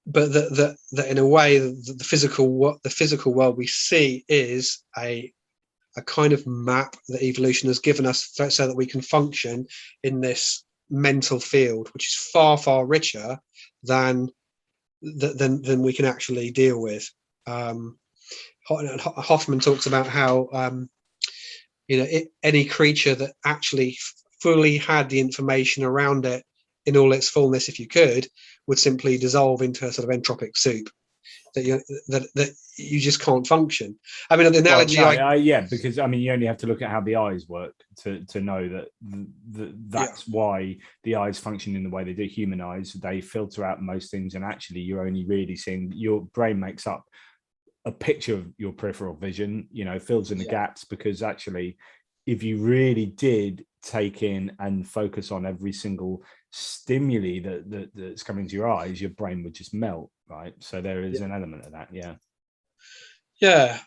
But that in a way, the physical world we see is a kind of map that evolution has given us, so that we can function in this mental field, which is far, far richer than we can actually deal with. Hoffman talks about how any creature that actually fully had the information around it in all its fullness, if you could, would simply dissolve into a sort of entropic soup. That you just can't function. I mean, the analogy. Because I mean, you only have to look at how the eyes work to know that's why the eyes function in the way they do. Human eyes, they filter out most things, and actually, you're only really seeing. Your brain makes up a picture of your peripheral vision. Fills in the gaps, because actually, if you really did take in and focus on every single stimuli that's coming to your eyes, your brain would just melt. Right, so there is an element of that.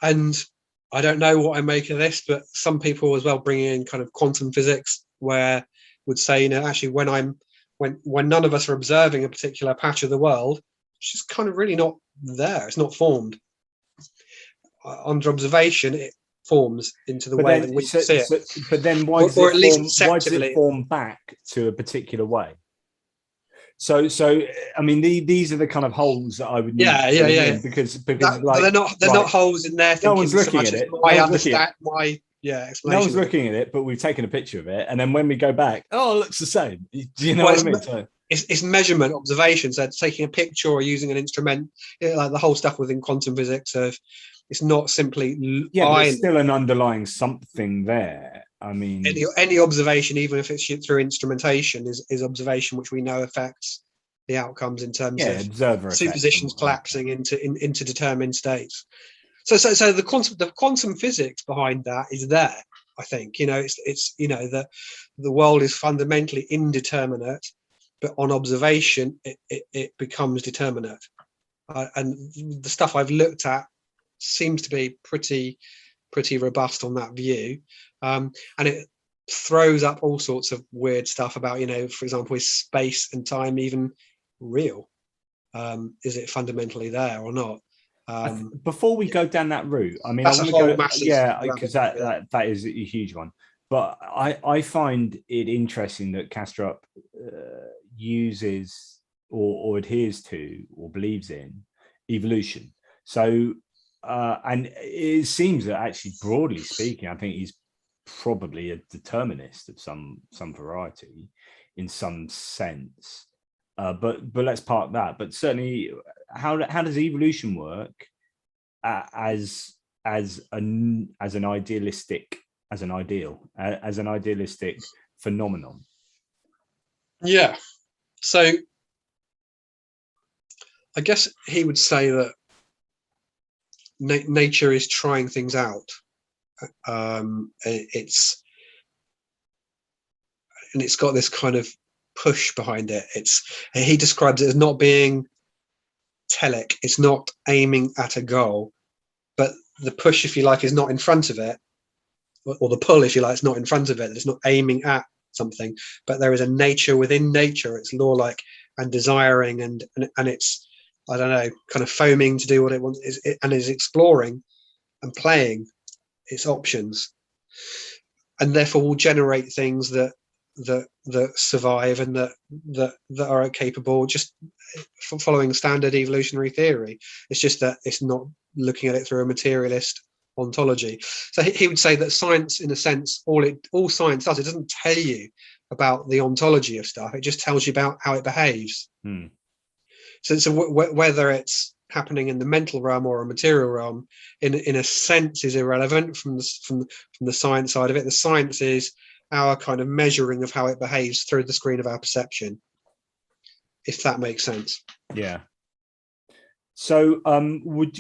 And I don't know what I make of this, but some people as well bring in kind of quantum physics, where would say, actually, when none of us are observing a particular patch of the world, it's just kind of really not there. It's not formed. Under observation, it forms into the way that we see it. But then why does it form back to a particular way? So I mean, these are the kind of holes that I would need because they're not holes in there. No one's looking at it. Explanation. No one's looking at it, but we've taken a picture of it, and then when we go back, it looks the same. Do you know what I mean? It's measurement, observation. So taking a picture or using an instrument, like the whole stuff within quantum physics of. It's not simply there's still an underlying something there. I mean, any observation, even if it's through instrumentation, is observation, which we know affects the outcomes in terms of observer superpositions collapsing into determined states. So the quantum physics behind that is there. I think it's the world is fundamentally indeterminate, but on observation, it becomes determinate. And the stuff I've looked at seems to be pretty robust on that view, and it throws up all sorts of weird stuff about, for example, is space and time even real? Is it fundamentally there or not? Before we go down that route, I mean, that's I want a to whole go, massive because that is a huge one. But I find it interesting that Kastrup uses or adheres to or believes in evolution. So, and it seems that actually, broadly speaking, I think he's probably a determinist of some variety in some sense. But let's park that. But certainly, how does evolution work as an idealistic phenomenon? Yeah. So I guess he would say that nature is trying things out. It's got this kind of push behind it. He describes it as not being telic. It's not aiming at a goal, but the push, if you like, is not in front of it, or the pull, if you like, is not in front of it. It's not aiming at something, but there is a nature within nature. It's law-like and desiring, and it's, I don't know, kind of foaming to do what it wants, and is exploring and playing its options, and therefore will generate things that survive and that are capable, just following standard evolutionary theory. It's just that it's not looking at it through a materialist ontology. So he would say that science, in a sense, all science does, it doesn't tell you about the ontology of stuff, it just tells you about how it behaves. So whether it's happening in the mental realm or a material realm, in a sense, is irrelevant from the science side of it. The science is our kind of measuring of how it behaves through the screen of our perception, if that makes sense. Yeah. So would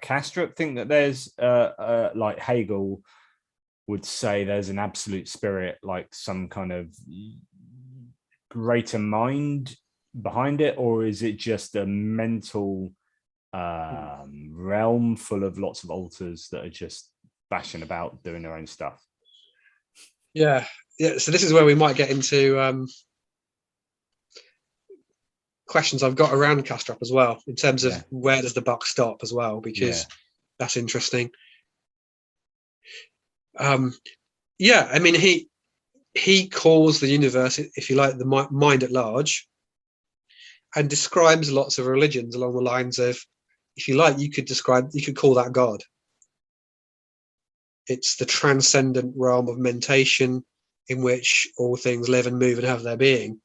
Kastrup think that there's like Hegel would say there's an absolute spirit, like some kind of greater mind behind it, or is it just a mental realm full of lots of alters that are just bashing about doing their own stuff? Yeah. So this is where we might get into questions I've got around Kastrup as well, in terms of where does the buck stop as well, because that's interesting. I mean, he calls the universe, if you like, the mind at large, and describes lots of religions along the lines of, if you like, you could call that God. It's the transcendent realm of mentation in which all things live and move and have their being.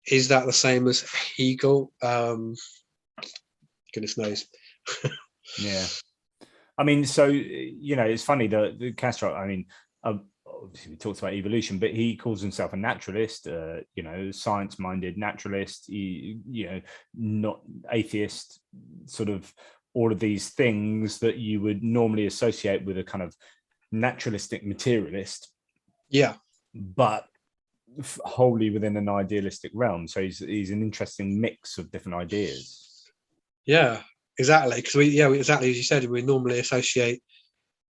Is that the same as Hegel? Goodness knows. Yeah. I mean, so, it's funny that the Kastrup, I mean, obviously we talked about evolution, but he calls himself a naturalist, science-minded naturalist, not atheist, sort of all of these things that you would normally associate with a kind of naturalistic materialist. Yeah. But wholly within an idealistic realm. So he's an interesting mix of different ideas. Yeah, exactly. Because exactly as you said, we normally associate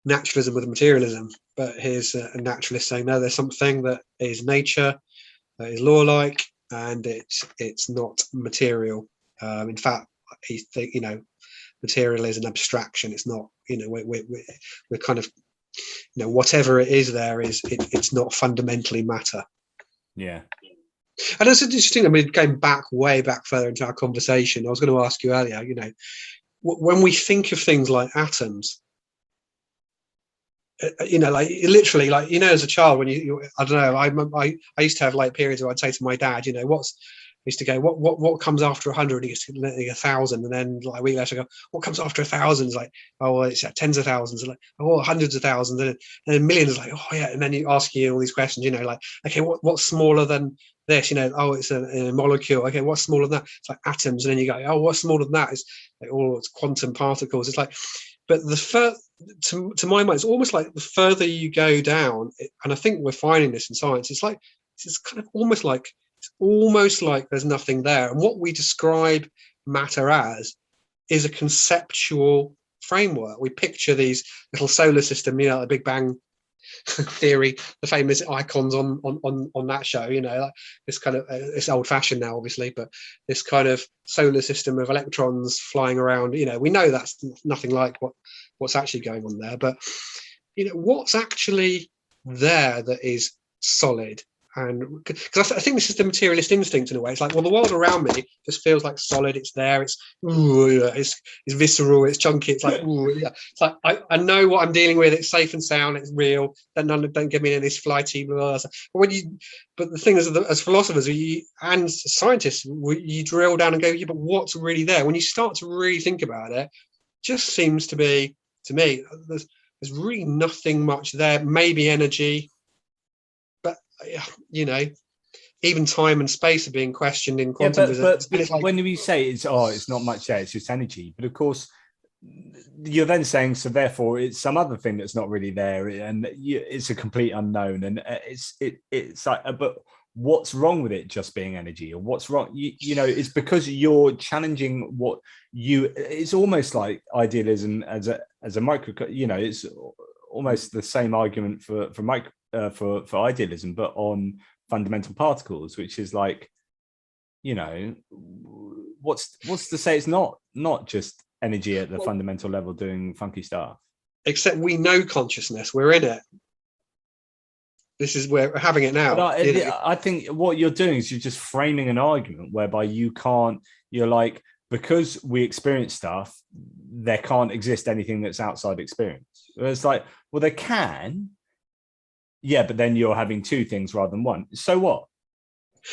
naturalism with materialism, but here's a naturalist saying, no, there's something that is nature, that is law-like, and it's not material. In fact, material is an abstraction. It's not, we're kind of, whatever it is there is, it's not fundamentally matter. Yeah. And it's interesting. I mean, going way back further into our conversation, I was going to ask you earlier, when we think of things like atoms, like literally, like, as a child, when I don't know, I used to have like periods where I'd say to my dad, I used to go, what comes after 100? He gets to 1,000, and then like a week later, I go, what comes after 1,000? It's like, oh, well, it's tens of thousands, and like, oh, hundreds of thousands, and then millions. Like, oh yeah, and then you ask all these questions, like, okay, what's smaller than this? Oh, it's a molecule. Okay, what's smaller than that? It's like atoms, and then you go, oh, what's smaller than that? It's like, oh, it's quantum particles. It's like, but the to my mind, it's almost like the further you go down, and I think we're finding this in science, it's kind of almost like there's nothing there. And what we describe matter as is a conceptual framework. We picture these little solar system, the Big Bang theory, the famous icons on that show, like this kind of it's old fashioned now obviously, but this kind of solar system of electrons flying around, we know that's nothing like what's actually going on there, but what's actually there that is solid. And because I think this is the materialist instinct in a way. It's like, well, the world around me just feels like solid. It's there. It's visceral. It's chunky. It's like, yeah. It's like I know what I'm dealing with. It's safe and sound. It's real. Don't give me any of this flighty. Blah, blah. But the thing is, as philosophers and scientists, you drill down and go, yeah, but what's really there? When you start to really think about it, just seems to be, to me, there's really nothing much there. Maybe energy. Even time and space are being questioned in quantum physics. But when we say it's not much there, it's just energy. But of course, you're then saying, so therefore it's some other thing that's not really there, and it's a complete unknown. And it's like, but what's wrong with it just being energy, or what's wrong? It's because you're challenging it's almost like idealism as a micro. It's almost the same argument for idealism, but on fundamental particles, which is like, what's to say it's not just energy at the fundamental level doing funky stuff? Except we know consciousness, we're in it. This is where we're having it now. I think what you're doing is you're just framing an argument whereby you're like, because we experience stuff, there can't exist anything that's outside experience. It's like, well, there can. Yeah, but then you're having two things rather than one. So what?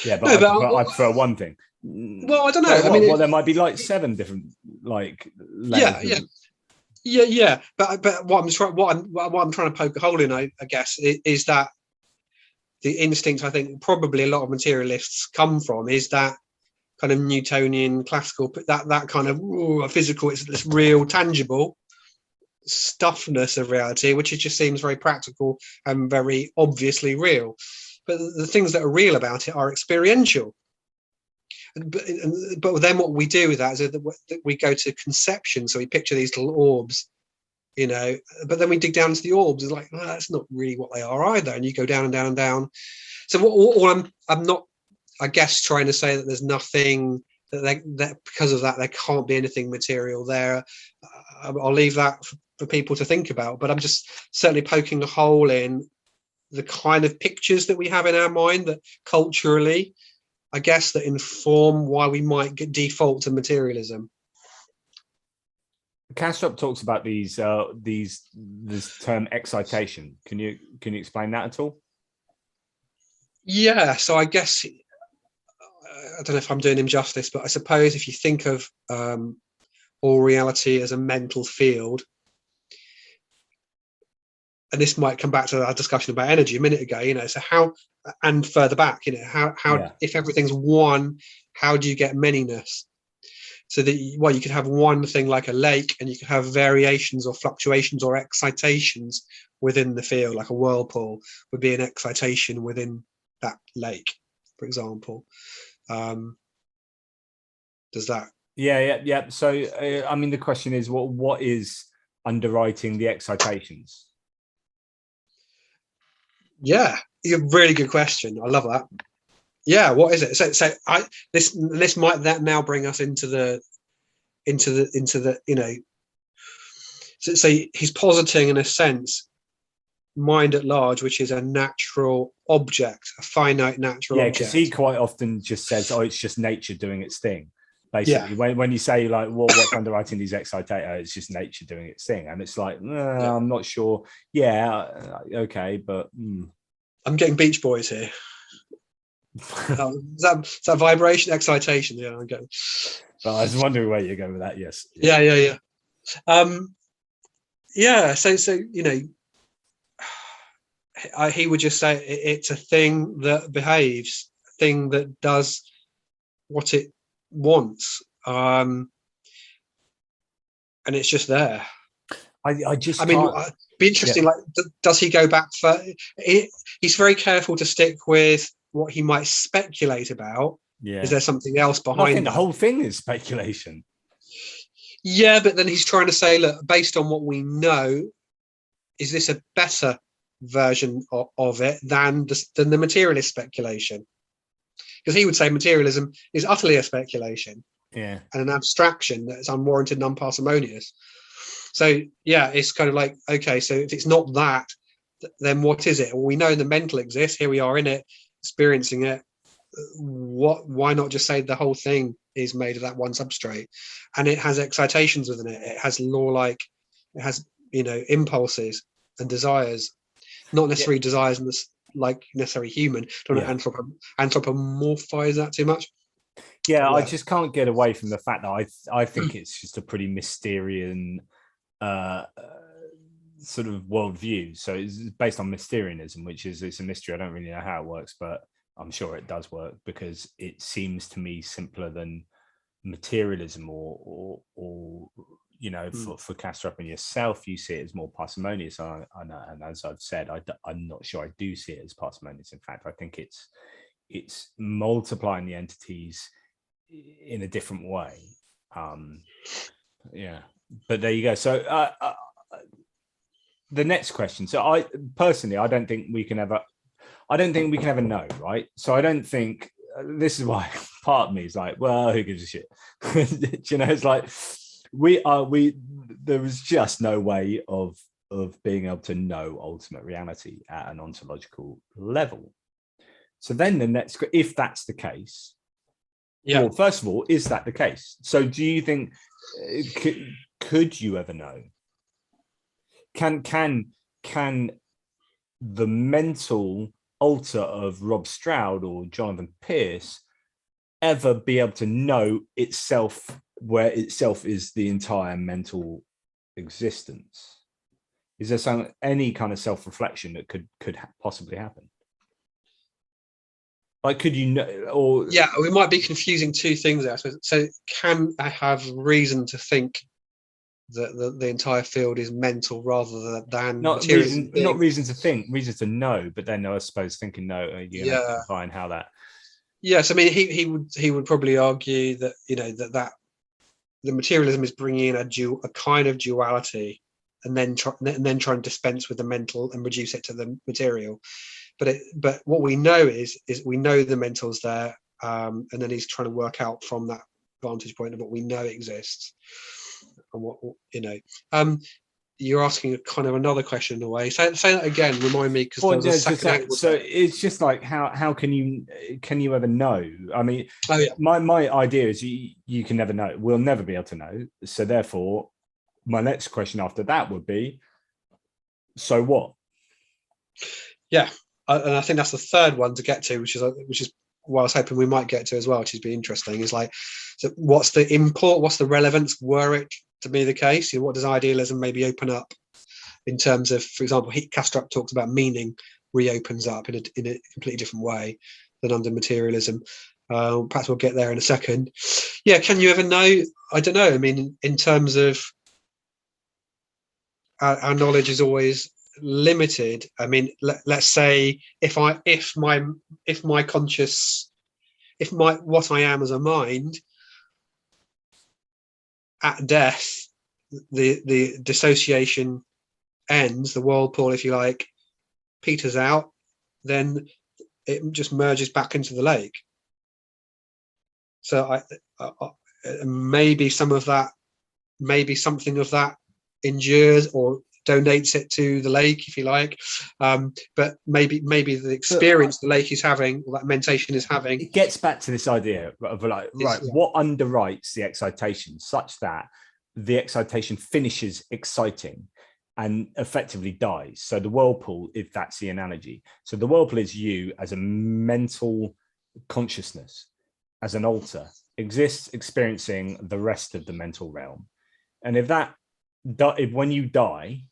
Yeah, but I prefer one thing. Well, I don't know. There might be like 7 different like layers. Yeah. But what I'm trying to poke a hole in, I guess, is that the instinct I think probably a lot of materialists come from is that kind of Newtonian classical, that kind of physical, it's real, tangible stuffness of reality, which just seems very practical and very obviously real. But the things that are real about it are experiential. But then what we do with that is that we go to conception. So we picture these little orbs, but then we dig down into the orbs. It's like, that's not really what they are either. And you go down and down and down. So what I'm not, I guess, trying to say that there's nothing that because of that there can't be anything material there. I'll leave that for people to think about, but I'm just certainly poking a hole in the kind of pictures that we have in our mind that culturally, I guess, that inform why we might default to materialism. Kastrup talks about this term excitation. Can you explain that at all? Yeah, so I guess I don't know if I'm doing him justice, but I suppose if you think of all reality as a mental field, and this might come back to our discussion about energy a minute ago, so how, and further back, how if everything's one, how do you get manyness? So that you could have one thing like a lake, and you could have variations or fluctuations or excitations within the field, like a whirlpool would be an excitation within that lake, for example. Does that? Yeah. So the question is, what is underwriting the excitations? Yeah, a really good question. I love that. Yeah, what is it? So this might that now bring us into the so he's positing in a sense mind at large, which is a natural object, a finite natural object. Because he quite often just says, it's just nature doing its thing. Basically, when you say like, what's underwriting these excitators, it's just nature doing its thing, and it's like, I'm not sure. Yeah, okay, but I'm getting Beach Boys here. Is that vibration, excitation? Yeah, I'm getting. Well, I was wondering where you're going with that. Yes. Yeah. So he would just say it's a thing that behaves, a thing that does what it wants, and it's just there. I just I mean, can't. be interesting. Yeah. Like, does he go back for? He's very careful to stick with what he might speculate about. Yeah. Is there something else And I think behind the that? whole thing is speculation. Yeah, but then he's trying to say, look, based on what we know, is this a better version of it than the materialist speculation? Because he would say materialism is utterly a speculation Yeah. and an abstraction that's unwarranted and unparsimonious. So yeah, it's kind of like, okay, so if it's not that, then what is it? Well, we know the mental exists. Here we are in it, experiencing it. Why not just say the whole thing is made of that one substrate, and it has excitations within it? It has law-like, it has impulses and desires, not necessarily desires in this like necessarily human. Don't want to anthropomorphize that too much. Yeah, I just can't get away from the fact that I think it's just a pretty Mysterian sort of worldview. So it's based on Mysterianism, which is, it's a mystery. I don't really know how it works, but I'm sure it does work, because it seems to me simpler than Materialism or for Kastrup and yourself, you see it as more parsimonious. I know, and as I've said, I'm not sure I do see it as parsimonious. In fact, I think it's multiplying the entities in a different way. But there you go. So the next question. So I personally, I don't think we can ever know, right? So I don't think, this is why part of me is like, well, who gives a shit? It's like there is just no way of being able to know ultimate reality at an ontological level. So then the next, if that's the case, well, first of all, is that the case? So do you think, could you ever know? Can the mental alter of Rob Stroud or Jonathan Pierce ever be able to know itself, where itself is the entire mental existence? Is there any kind of self-reflection that could possibly happen? Like, could you know? Or we might be confusing two things there. So can I have reason to think that the entire field is mental rather than not materialism? Not reason to think, reason to know. But then I suppose thinking no, you're going to define how that. Yes, I mean he would probably argue that that the materialism is bringing in a kind of duality, and then try and dispense with the mental and reduce it to the material. But what we know is we know the mental's there, and then he's trying to work out from that vantage point of what we know exists, and what you're asking kind of another question in a way. Say that again. Remind me, because there was a second angle. So it's just like, how can you ever know? I mean, my idea is you can never know. We'll never be able to know. So therefore, my next question after that would be, so what? Yeah, and I think that's the third one to get to, which is what I was hoping we might get to as well, which has been interesting. Is like, so what's the import? What's the relevance? Were it to be the case, what does idealism maybe open up in terms of, for example, Kastrup talks about meaning reopens up in a completely different way than under materialism. Perhaps we'll get there in a second. Yeah, can you ever know? I don't know. I mean, in terms of our knowledge is always limited. I mean, let's say if what I am as a mind at death, the dissociation ends, the whirlpool, if you like, peters out, then it just merges back into the lake. So maybe some of that, maybe something of that endures or donates it to the lake, if you like. But maybe the experience the lake is having, or that mentation is having, it gets back to this idea of like, what underwrites the excitation such that the excitation finishes exciting and effectively dies. So the whirlpool, if that's the analogy. So the whirlpool is you as a mental consciousness, as an alter, exists experiencing the rest of the mental realm. And if when you die,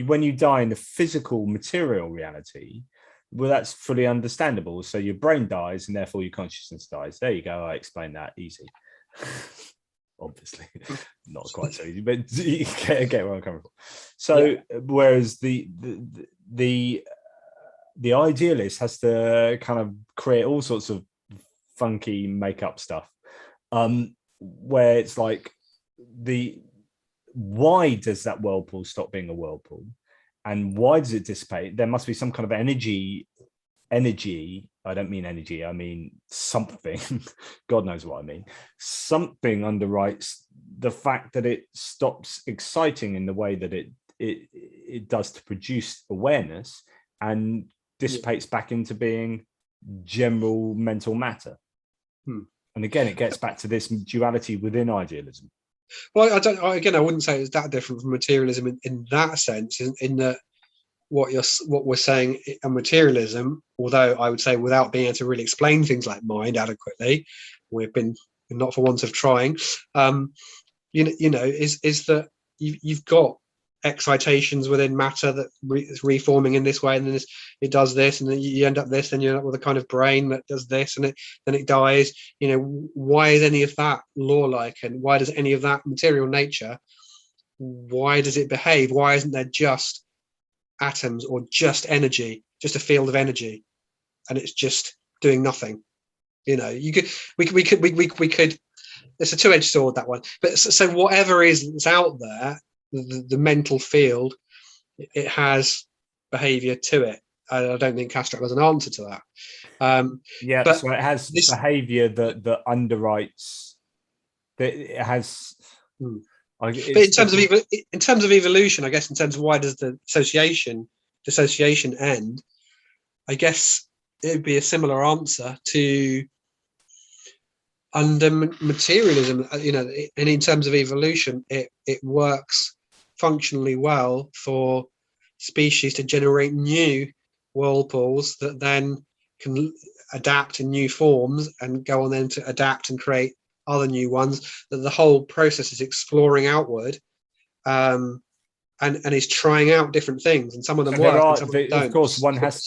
when you die in the physical material reality, well, that's fully understandable. So your brain dies and therefore your consciousness dies. There you go. I explained that easy. obviously not quite so easy, but you get where I'm coming from. So whereas the idealist has to kind of create all sorts of funky make-up stuff, where it's like why does that whirlpool stop being a whirlpool, and why does it dissipate? There must be some kind of energy. I don't mean energy, I mean something. God knows what I mean. Something underwrites the fact that it stops exciting in the way that it does to produce awareness, and dissipates back into being general mental matter. And again, it gets back to this duality within idealism. Well, I wouldn't say it's that different from materialism in that sense, in that what we're saying in materialism, although I would say without being able to really explain things like mind adequately, we've been not for want of trying, is that you've got excitations within matter that is reforming in this way, and then it does this, and then you end up this, then you end up with a kind of brain that does this, and then it dies. Why is any of that law-like, and why does any of that material nature, why does it behave? Why isn't there just atoms or just energy, just a field of energy, and it's just doing nothing? We could it's a two-edged sword, that one. But so whatever is that's out there, the mental field, it has behavior to it. I don't think Kastrup has an answer to that. But so it has behavior that underwrites that. It has. But in terms of evolution, I guess, in terms of why does the dissociation end, I guess it would be a similar answer to under materialism. And in terms of evolution, it works functionally well for species to generate new whirlpools that then can adapt in new forms and go on then to adapt and create other new ones. That the whole process is exploring outward, and is trying out different things, and some of them work and some of them don't. Of course, one has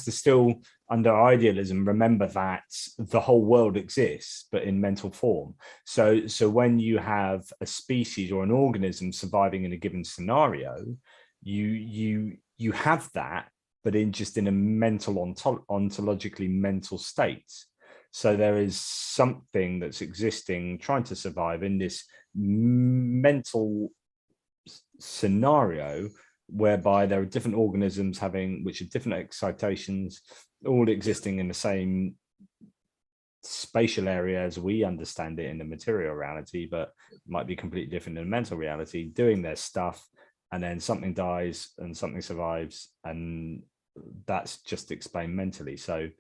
to still, under idealism, remember that the whole world exists, but in mental form. So when you have a species or an organism surviving in a given scenario, you have that, but in a mental, ontologically mental state. So there is something that's existing, trying to survive in this mental scenario, whereby there are different organisms which are different excitations, all existing in the same spatial area as we understand it in the material reality, but might be completely different in the mental reality, doing their stuff, and then something dies and something survives, and that's just explained mentally. So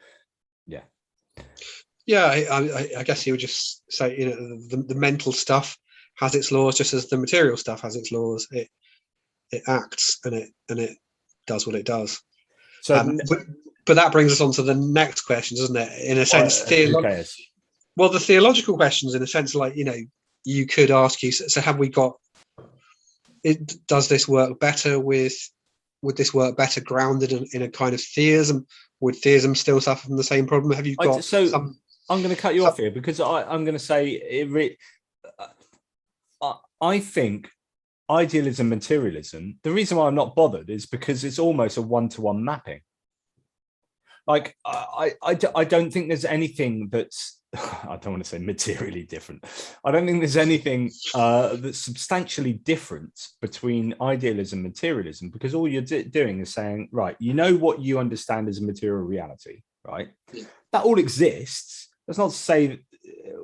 I guess you would just say, the mental stuff has its laws, just as the material stuff has its laws. It acts and it does what it does. So, but that brings us on to the next question, doesn't it? In a sense, well, the theological questions, in a sense, like you could ask you. So, have we got? Does this work better with? Would this work better grounded in a kind of theism? Would theism still suffer from the same problem? Have you got some? I'm going to cut you off here because I'm going to say I think idealism, materialism, the reason why I'm not bothered is because it's almost a one-to-one mapping. Like, I don't think there's anything that's, I don't want to say materially different. I don't think there's anything that's substantially different between idealism and materialism, because all you're doing is saying, right, what you understand as a material reality, right? Yeah. That all exists. That's not to say that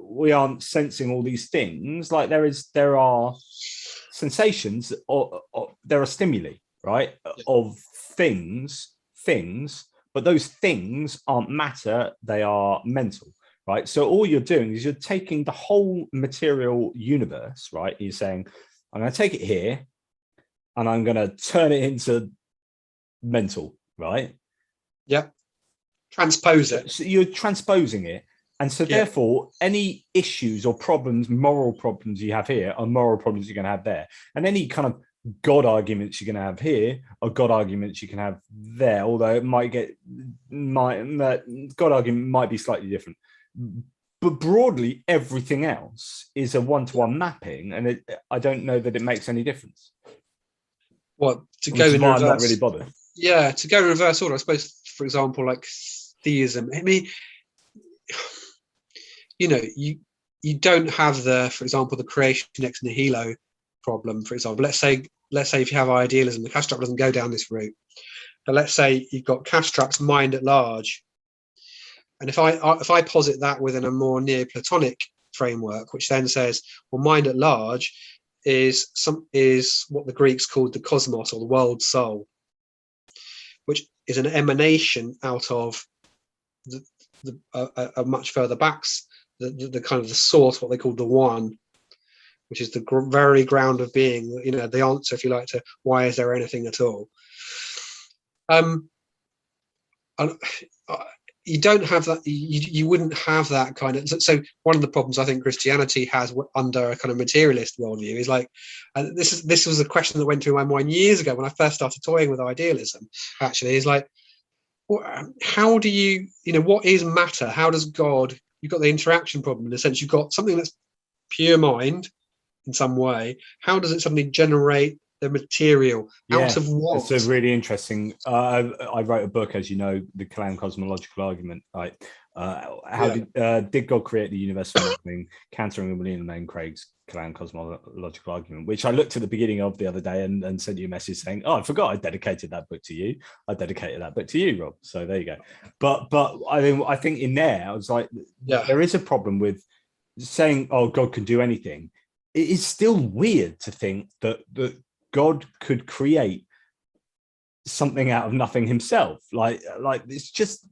we aren't sensing all these things. Like there are sensations, or there are stimuli, right, of things, but those things aren't matter, they are mental, right? So all you're doing is you're taking the whole material universe, right? You're saying, I'm going to take it here and I'm going to turn it into mental, right? Yeah. Transpose it. So you're transposing it. And so therefore, any issues or problems, moral problems you have here are moral problems you're going to have there. And any kind of God arguments you're going to have here are God arguments you can have there, although it God argument might be slightly different. but broadly, everything else is a one-to-one mapping, and I don't know that it makes any difference. Well, to Which go is in why reverse, I'm not really bothered. yeah, to go in reverse order, I suppose, for example, like theism. I mean, you don't have for example, the creation ex nihilo problem. For example, let's say if you have idealism, the Kastrup doesn't go down this route. But let's say you've got Kastrup's mind at large, and if I posit that within a more Neoplatonic framework, which then says, well, mind at large is what the Greeks called the cosmos, or the world soul, which is an emanation out of a much further back, the kind of the source, what they call the one, which is the very ground of being, the answer, if you like, to why is there anything at all. You don't have that. You wouldn't have that kind of. So one of the problems I think Christianity has under a kind of materialist worldview is like, this was a question that went through my mind years ago when I first started toying with idealism. Actually, is like, how do you, what is matter? How does God? You've got the interaction problem in a sense. You've got something that's pure mind in some way. How does it suddenly generate the material out of what? It's a really interesting. I wrote a book, as you know, the Kalam cosmological argument. Right? Did God create the universe from nothing? Countering William Lane Craig's Kalam cosmological argument, which I looked at the beginning of the other day and sent you a message saying, "Oh, I forgot I dedicated that book to you. I dedicated that book to you, Rob." So there you go. But I think in there I was like, there is a problem with saying, "Oh, God can do anything." It is still weird to think that God could create something out of nothing himself. Like it's just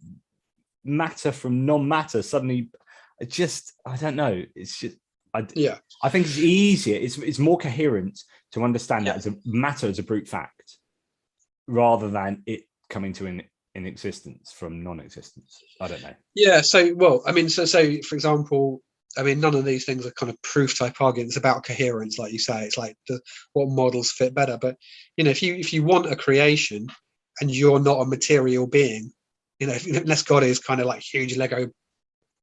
matter from non-matter. Suddenly, I don't know. It's just, I think it's easier. It's more coherent to understand that as a matter, as a brute fact, rather than it coming to in existence from non-existence. I don't know. Yeah. So, so for example, none of these things are kind of proof type arguments about coherence, like you say. It's like what models fit better. But if you want a creation and you're not a material being, unless God is kind of like huge Lego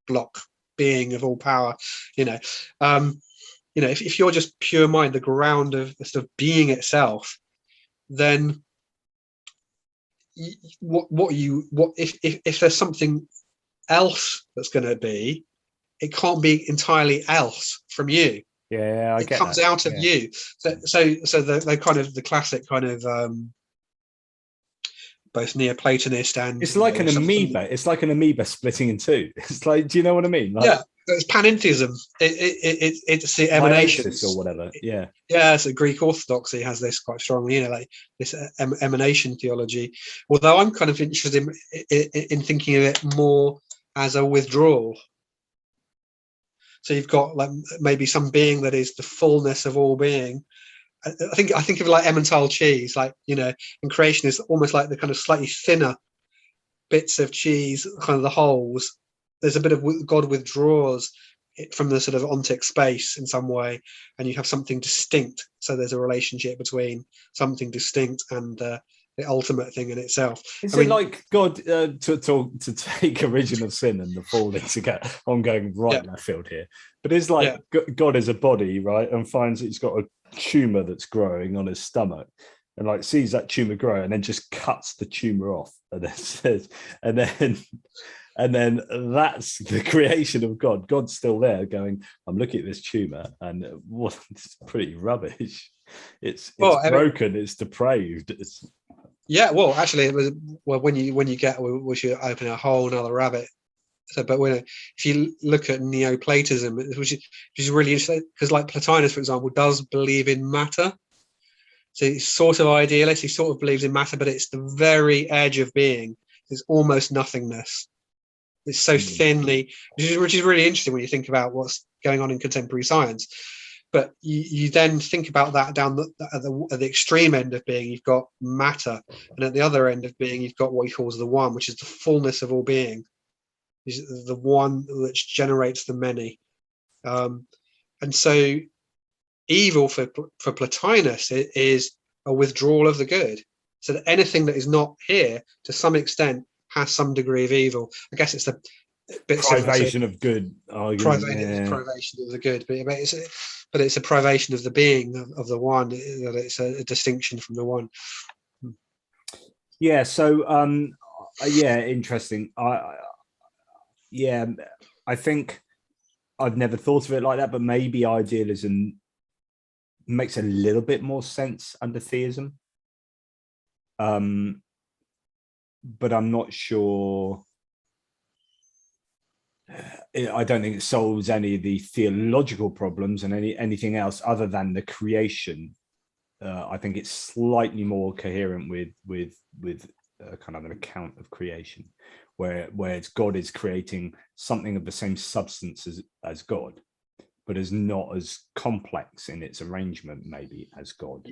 block being of all power, if you're just pure mind, the ground of sort of being itself, then if there's something else that's going to be, it can't be entirely else from you. It comes out of you. So the kind of the classic kind of both Neoplatonist and it's like an amoeba. It's like an amoeba splitting in two. It's like, do you know what I mean? Like, it's panentheism. It's the emanation or whatever. So Greek Orthodoxy has this quite strongly, like this emanation theology. Although I'm kind of interested in thinking of it more as a withdrawal. So you've got like maybe some being that is the fullness of all being. I think of it like Emmental cheese, like, in creation is almost like the kind of slightly thinner bits of cheese, kind of the holes. There's a bit of God withdraws it from the sort of ontic space in some way, and you have something distinct. So there's a relationship between something distinct and the ultimate thing in itself. Is it like God to take origin of sin and the fall into get? I'm going right left field here, but it's like God is a body, right, and finds that he's got a tumor that's growing on his stomach, and like sees that tumor grow, and then just cuts the tumor off, and then says, and then that's the creation of God. God's still there, going, I'm looking at this tumor, and it's pretty rubbish. It's broken. It's depraved. Actually, it was when you get, we should open a whole another rabbit. So, but if you look at Neoplatism, which is really interesting, because like Plotinus, for example, does believe in matter. So he's sort of idealist. He sort of believes in matter, but it's the very edge of being. It's almost nothingness. It's so thinly, which is really interesting when you think about what's going on in contemporary science. But you then think about that down at the extreme end of being, you've got matter, and at the other end of being, you've got what he calls the one, which is the fullness of all being, is the one which generates the many. And so, evil for Plotinus is a withdrawal of the good. So that anything that is not here, to some extent, has some degree of evil. I guess it's bits of privation of good argument. privation of the good, but it's a privation of the being of the one. That it's a distinction from the one. Yeah. So interesting. I think I've never thought of it like that, but maybe idealism makes a little bit more sense under theism. But I'm not sure. I don't think it solves any of the theological problems and anything else other than the creation. I think it's slightly more coherent with kind of an account of creation, where it's God is creating something of the same substance as God, but is not as complex in its arrangement maybe as God.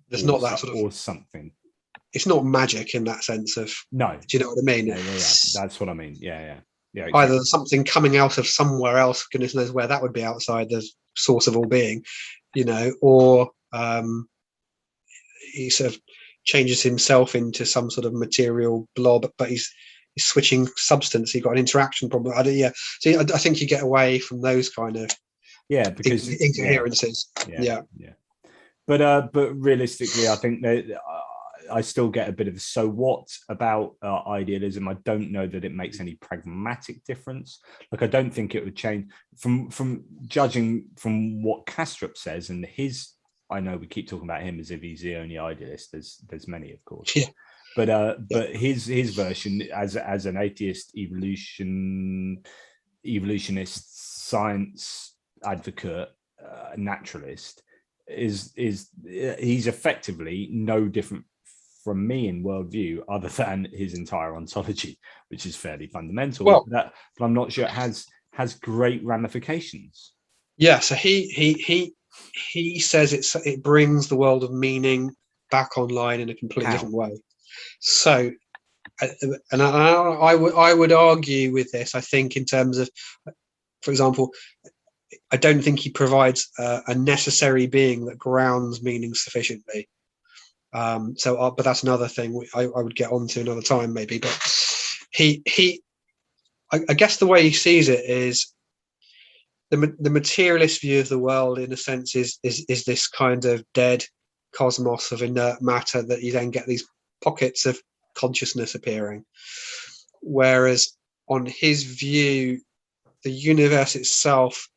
There's not that sort of, or something. It's not magic in that sense of. No. Do you know what I mean? Yeah. That's what I mean. Yeah. Exactly. Either something coming out of somewhere else, goodness knows where that would be outside the source of all being, or he sort of changes himself into some sort of material blob, but he's switching substance. He got an interaction problem. So I think you get away from those kind of because incoherences. Yeah. But realistically, I think that I still get a bit of so what about idealism. I don't know that it makes any pragmatic difference. Like, I don't think it would change from judging from what Kastrup says, and I know we keep talking about him as if he's the only idealist. There's many, of course. Yeah. But his version as an atheist evolutionist science advocate, naturalist, is he's effectively no different from me in worldview, other than his entire ontology, which is fairly fundamental. Well, but I'm not sure it has great ramifications. Yeah, so he says it brings the world of meaning back online in a completely different way. So, and I would argue with this. I think in terms of, for example, I don't think he provides a necessary being that grounds meaning sufficiently. But that's another thing I would get onto another time maybe. But I guess the way he sees it is the materialist view of the world, in a sense, is this kind of dead cosmos of inert matter that you then get these pockets of consciousness appearing. Whereas on his view, the universe itself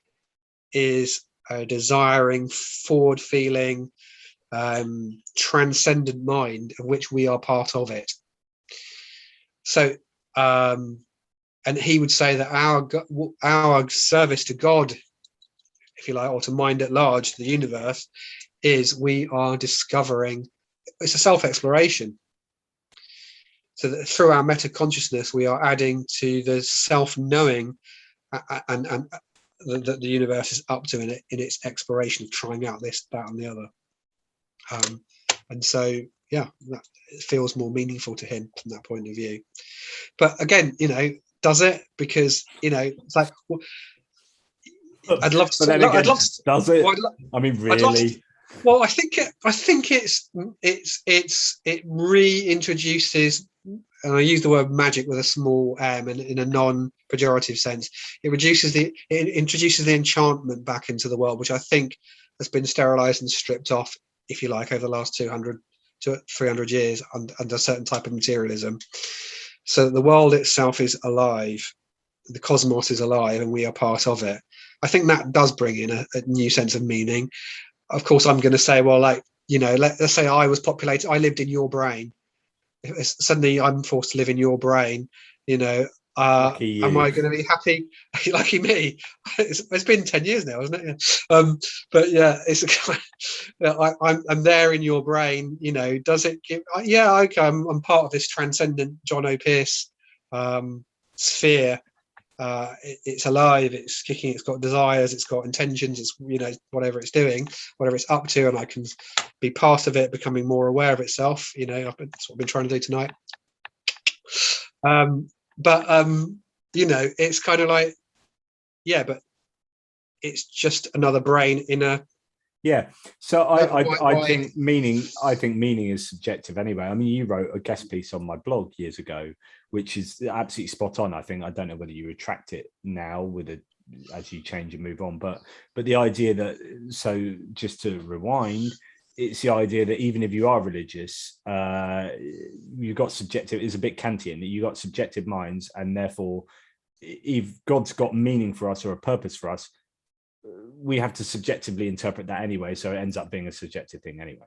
is a desiring, forward-feeling, transcendent mind of which we are part of it. So, and he would say that our service to God, if you like, or to mind at large, the universe, is we are discovering. It's a self-exploration. So that through our meta-consciousness, we are adding to the self-knowing and that the universe is up to in its exploration of trying out this, that, and the other. And so, yeah, that feels more meaningful to him from that point of view. But again, does it? Because it's like, I'd love to. But then again, does it? I mean, really? Well, I think it reintroduces, and I use the word magic with a small m, and in a non-pejorative sense, it introduces the enchantment back into the world, which I think has been sterilized and stripped off, if you like, over the last 200 to 300 years under a certain type of materialism. So the world itself is alive, the cosmos is alive, and we are part of it. I think that does bring in a new sense of meaning. Of course, I'm going to say, well, let's say I was populated, I lived in your brain. Suddenly I'm forced to live in your brain, am I going to be happy? Lucky me. It's been 10 years now, isn't it? But yeah, I'm there in your brain. Does it give? Yeah, okay, I'm part of this transcendent Jono Pierce sphere. It's alive. It's kicking. It's got desires. It's got intentions. It's whatever it's doing, whatever it's up to, and I can be part of it, becoming more aware of itself. That's what I've been trying to do tonight. It's kind of like, yeah, but it's just another brain in a Yeah. So I Why- think meaning is subjective anyway. I mean, you wrote a guest piece on my blog years ago, which is absolutely spot on. I think, I don't know whether you retract it now with it as you change and move on, but the idea that, so just to rewind, it's the idea that even if you are religious, you've got subjective, it's a bit Kantian, that you've got subjective minds, and therefore if God's got meaning for us or a purpose for us, we have to subjectively interpret that anyway, so it ends up being a subjective thing anyway.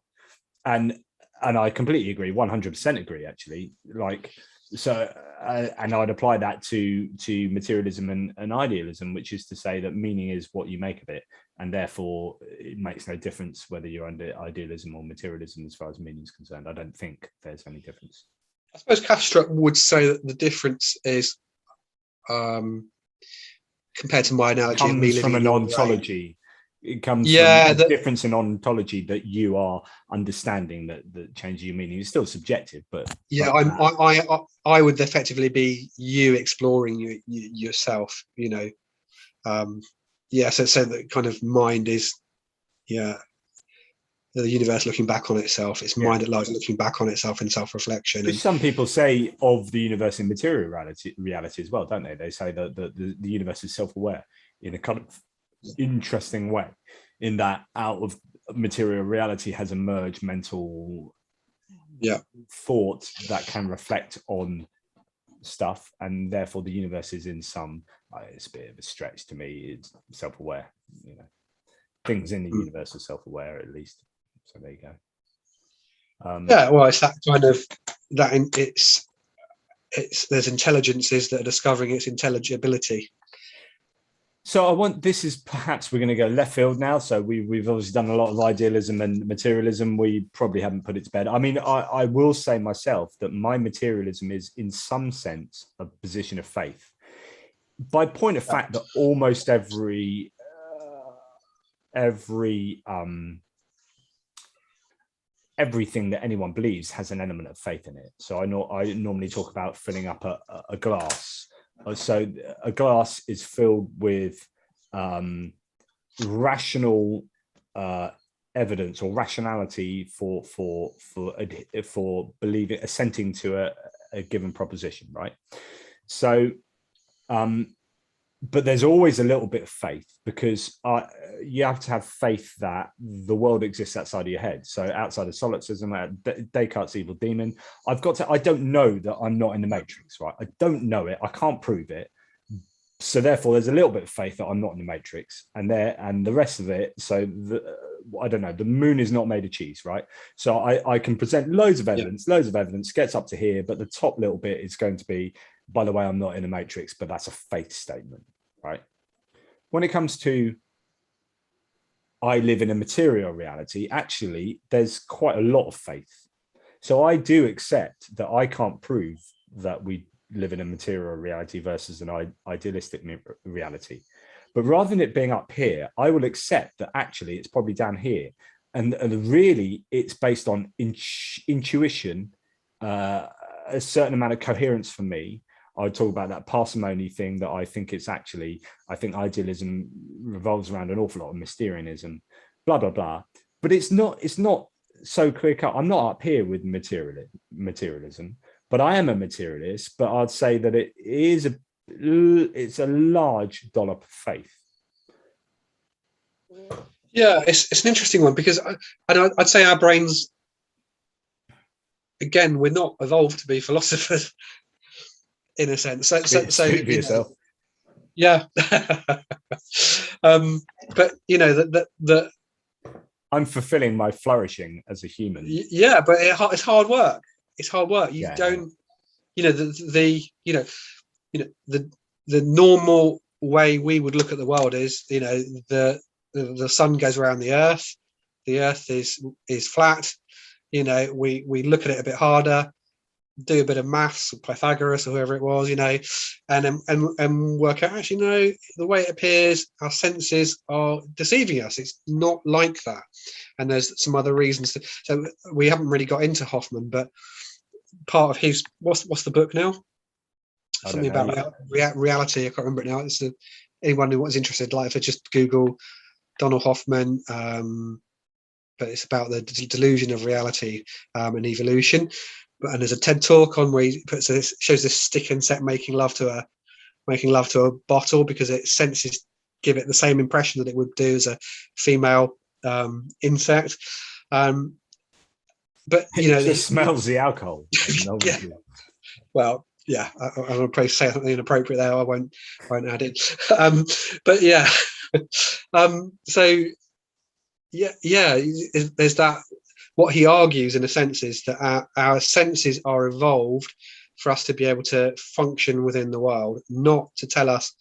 And I completely agree, 100% agree, actually. Like, so and I'd apply that to materialism and idealism, which is to say that meaning is what you make of it, and therefore it makes no difference whether you're under idealism or materialism as far as meaning is concerned. I don't think there's any difference. I suppose Kastrup would say that the difference is, compared to my analogy of me Comes living from in an your ontology. It comes Yeah, from a difference in ontology that you are understanding that changes your meaning. It's still subjective, but yeah, I would effectively be you exploring yourself, you know. Yeah, so that kind of mind is, yeah, the universe looking back on itself. It's mind at large looking back on itself in self-reflection. Which And some people say of the universe in material reality as well, don't they? They say that the universe is self-aware in a kind of interesting way, in that out of material reality has emerged mental thought that can reflect on stuff, and therefore the universe is in some, it's a bit of a stretch to me, it's self-aware, you know, things in the universe are self-aware at least. So there you go. yeah, well, it's that kind of that it's there's intelligences that are discovering its intelligibility. So this is perhaps, we're going to go left field now. So we've obviously done a lot of idealism and materialism. We probably haven't put it to bed. I mean, I will say myself that my materialism is in some sense a position of faith, by point of fact that almost everything that anyone believes has an element of faith in it. So I normally talk about filling up a glass. So a glass is filled with rational evidence or rationality for believing, assenting to a given proposition, right? So but there's always a little bit of faith, because you have to have faith that the world exists outside of your head. So outside of solipsism, Descartes' evil demon, I don't know that I'm not in the matrix, right? I don't know it. I can't prove it. So therefore, there's a little bit of faith that I'm not in the matrix, and the rest of it. So I don't know. The moon is not made of cheese, right? So I can present loads of evidence, gets up to here, but the top little bit is going to be, by the way, I'm not in a matrix, but that's a faith statement, right? When it comes to I live in a material reality, actually, there's quite a lot of faith. So I do accept that I can't prove that we live in a material reality versus an idealistic reality. But rather than it being up here, I will accept that actually it's probably down here. And really, it's based on intuition, a certain amount of coherence for me. I would talk about that parsimony thing, that I think I think idealism revolves around an awful lot of Mysterianism, blah, blah, blah. But it's not so clear cut. I'm not up here with materialism, but I am a materialist. But I'd say that it's a large dollop of faith. Yeah, it's an interesting one, because I'd say our brains, again, we're not evolved to be philosophers in a sense. So Speak for yourself. Yeah. But you know that I'm fulfilling my flourishing as a human. Yeah, but it's hard work. It's hard work. You don't, you know, the normal way we would look at the world is, you know, the sun goes around the earth is flat. You know, we look at it a bit harder, do a bit of maths, or Pythagoras or whoever it was, you know, and work out, actually, no, the way it appears, our senses are deceiving us. It's not like that. And there's some other reasons. So we haven't really got into Hoffman, but part of his, what's the book now? Something about reality. I can't remember it now. It's anyone who was interested, like, if I just Google Donald Hoffman, but it's about the delusion of reality and evolution. And there's a TED talk on where he shows this stick insect making love to a bottle because its senses give it the same impression that it would do as a female insect. But it just smells the alcohol. Yeah. Well, yeah, I'm going to probably say something inappropriate there. I won't add it. But yeah, so yeah, there's that. What he argues, in a sense, is that our senses are evolved for us to be able to function within the world, not to tell us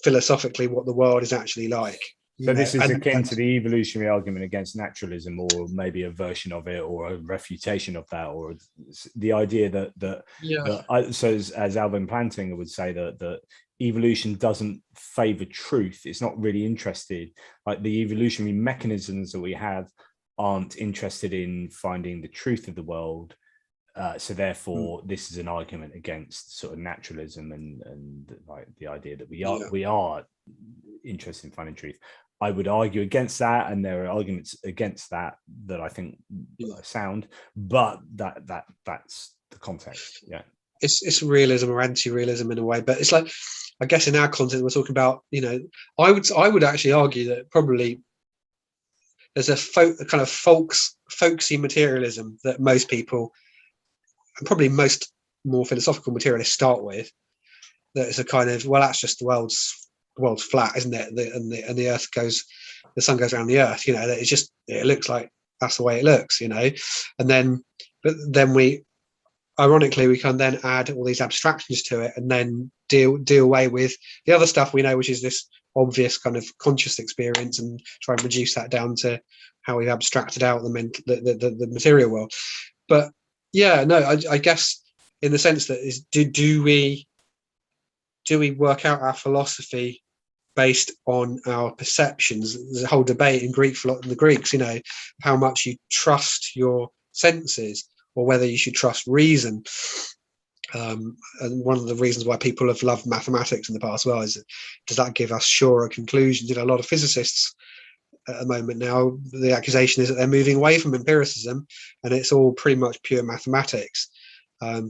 philosophically what the world is actually like. So this is akin to the evolutionary argument against naturalism, or maybe a version of it, or a refutation of that, or the idea as Alvin Plantinga would say, that evolution doesn't favor truth. It's not really interested, like the evolutionary mechanisms that we have aren't interested in finding the truth of the world. So therefore, this is an argument against sort of naturalism and like the idea that we are interested in finding truth. I would argue against that, and there are arguments against that I think are sound, but that's the context. Yeah, it's realism or anti-realism in a way, but it's like, I guess in our content we're talking about, I would actually argue that probably there's a kind of folksy materialism that most people, and probably most more philosophical materialists, start with. That it's a kind of, well, that's just the world's flat, isn't it? And the earth goes, the sun goes around the earth. That it's just, it looks like that's the way it looks. And then we, ironically, we can then add all these abstractions to it, and then deal away with the other stuff we know, which is this obvious kind of conscious experience, and try and reduce that down to how we've abstracted out the material world. But yeah, no, I guess in the sense that is, do we work out our philosophy based on our perceptions? There's a whole debate in the Greeks, how much you trust your senses or whether you should trust reason. And one of the reasons why people have loved mathematics in the past as well is, does that give us surer conclusions? A lot of physicists at the moment now, the accusation is that they're moving away from empiricism, and it's all pretty much pure mathematics.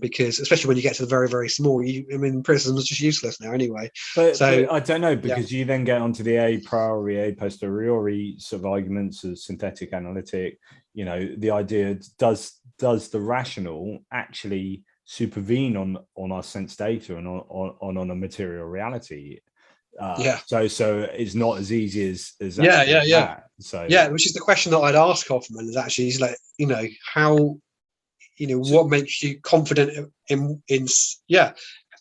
Because especially when you get to the very, very small, empiricism is just useless now anyway. But I don't know, because you then get onto the a priori, a posteriori sort of arguments of synthetic analytic. The idea, does the rational actually supervene on our sense data and on a material reality? So it's not as easy as that. So which is the question that I'd ask Hoffman, is actually, he's like, how, what makes you confident in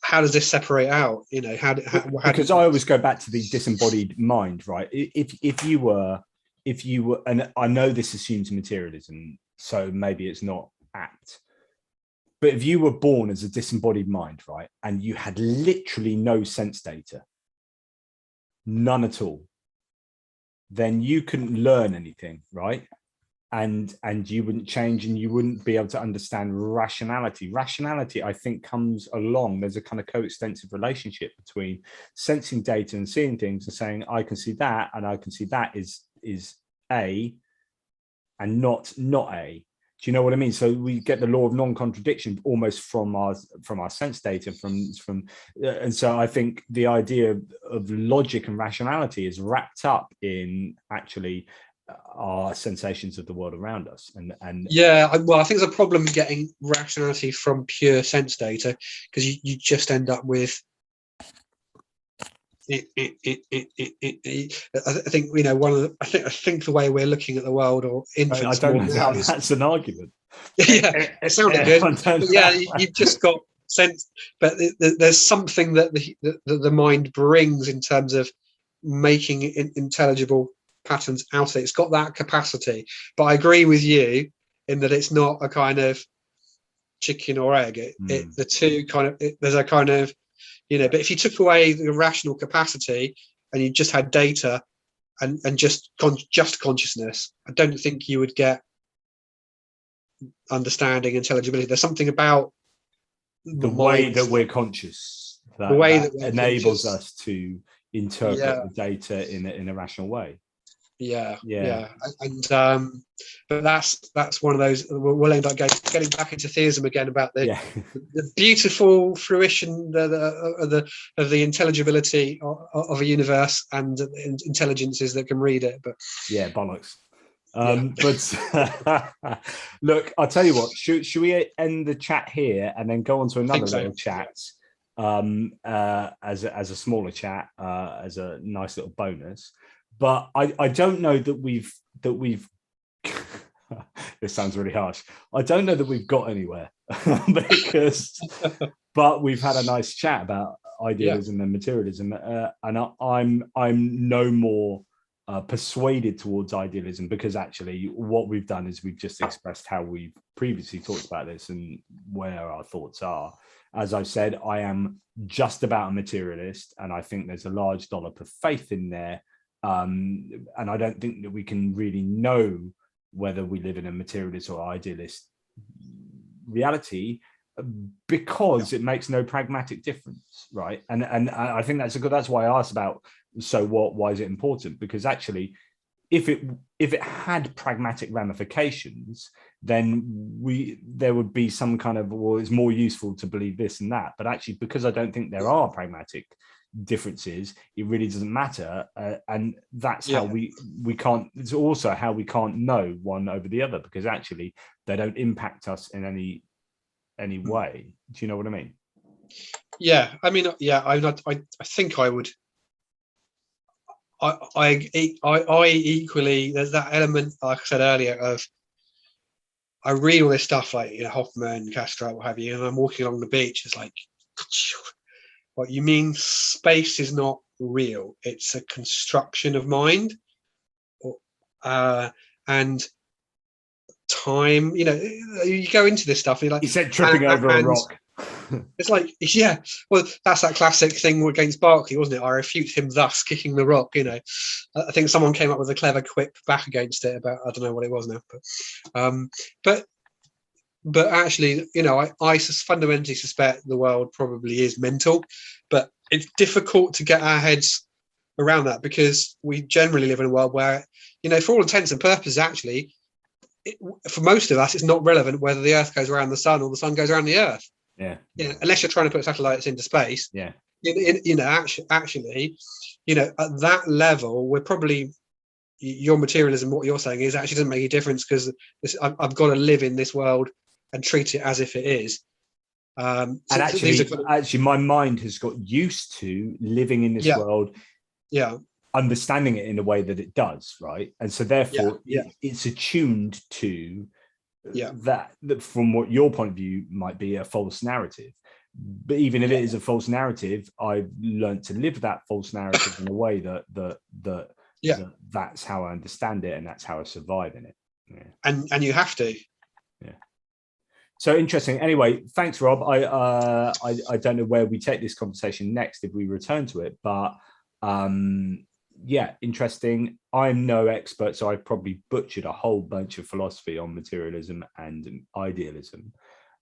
how does this separate out? Because I always go back to the disembodied mind, right? If you were, and I know this assumes materialism, so maybe it's not apt, but if you were born as a disembodied mind, right, and you had literally no sense data, none at all, then you couldn't learn anything, right? And you wouldn't change, and you wouldn't be able to understand rationality. Rationality, I think, comes along. There's a kind of coextensive relationship between sensing data and seeing things and saying, I can see that, and I can see that is A and not A. Do you know what I mean? So we get the law of non-contradiction almost from our sense data, and so I think the idea of logic and rationality is wrapped up in actually our sensations of the world around us. And I think there's a problem getting rationality from pure sense data, because you just end up with I think I think the way we're looking at the world, or infants, I don't know how that's an argument. Yeah, it sounded good. But yeah, you've just got sense, but there's something that the mind brings in terms of making intelligible patterns out of it. It's got that capacity. But I agree with you in that it's not a kind of chicken or egg. The two kind of, there's a kind of, but if you took away the rational capacity and you just had data and just consciousness, I don't think you would get understanding, intelligibility. There's something about the way that we're conscious that enables us to interpret the data in a rational way. yeah. And but that's one of those. We'll end up getting back into theism again about the beautiful fruition of the intelligibility of a universe and intelligences that can read it. But yeah, bollocks. But look, I'll tell you what. Should we end the chat here and then go on to another little chat as a smaller chat, as a nice little bonus? But I don't know that we've this sounds really harsh. I don't know that we've got anywhere but we've had a nice chat about idealism and materialism, and I'm no more persuaded towards idealism, because actually what we've done is we've just expressed how we've previously talked about this and where our thoughts are. As I said, I am just about a materialist, and I think there's a large dollop of faith in there, and I don't think that we can really know whether we live in a materialist or idealist reality, because it makes no pragmatic difference, right? And I think that's why I asked about, so what, why is it important? Because actually, if it had pragmatic ramifications, then there would be some kind of, well, it's more useful to believe this and that. But actually, because I don't think there are pragmatic differences, it really doesn't matter, and that's how we can't, it's also how we can't know one over the other, because actually they don't impact us in any way. Do you know what I mean? I mean, I think I would. I equally, there's that element, like I said earlier, of I read all this stuff like, you know, Hoffman, Kastrup, what have you, and I'm walking along the beach. It's like, what you mean? Space is not real; it's a construction of mind, and time. You know, you go into this stuff, and you're like, he said tripping over a rock. It's like, well, that's that classic thing against Berkeley, wasn't it? I refute him thus, kicking the rock. You know, I think someone came up with a clever quip back against it about, I don't know what it was now, but actually, you know, I fundamentally suspect the world probably is mental, but it's difficult to get our heads around that, because we generally live in a world where, you know, for all intents and purposes, actually, for most of us, it's not relevant whether the Earth goes around the sun or the sun goes around the Earth. Yeah, unless you're trying to put satellites into space. You know, actually, you know, at that level, we're probably, your materialism, what you're saying is actually doesn't make a difference, because I've got to live in this world and treat it as if it is. And actually, my mind has got used to living in this world, understanding it in the way that it does, right? And so therefore, it's attuned to that from what your point of view might be a false narrative. But even if it is a false narrative, I've learned to live that false narrative in a way that's how I understand it, and that's how I survive in it. And you have to. So interesting. Anyway, thanks, Rob. I don't know where we take this conversation next if we return to it, but interesting. I'm no expert, so I've probably butchered a whole bunch of philosophy on materialism and idealism.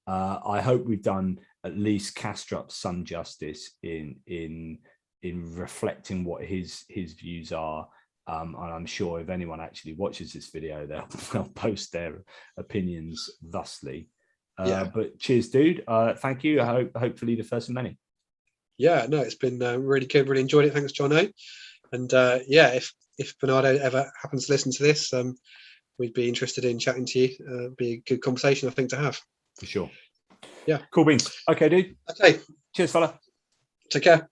I hope we've done at least Kastrup some justice in reflecting what his views are. And I'm sure if anyone actually watches this video, they'll post their opinions thusly. But cheers, dude. Thank you. Hopefully the first of many. No, it's been really good. Really enjoyed it. Thanks, Jono. And if Bernardo ever happens to listen to this, we'd be interested in chatting to you. Be a good conversation, I think, to have. For sure. Yeah. Cool beans. Okay, dude. Okay. Cheers, fella. Take care.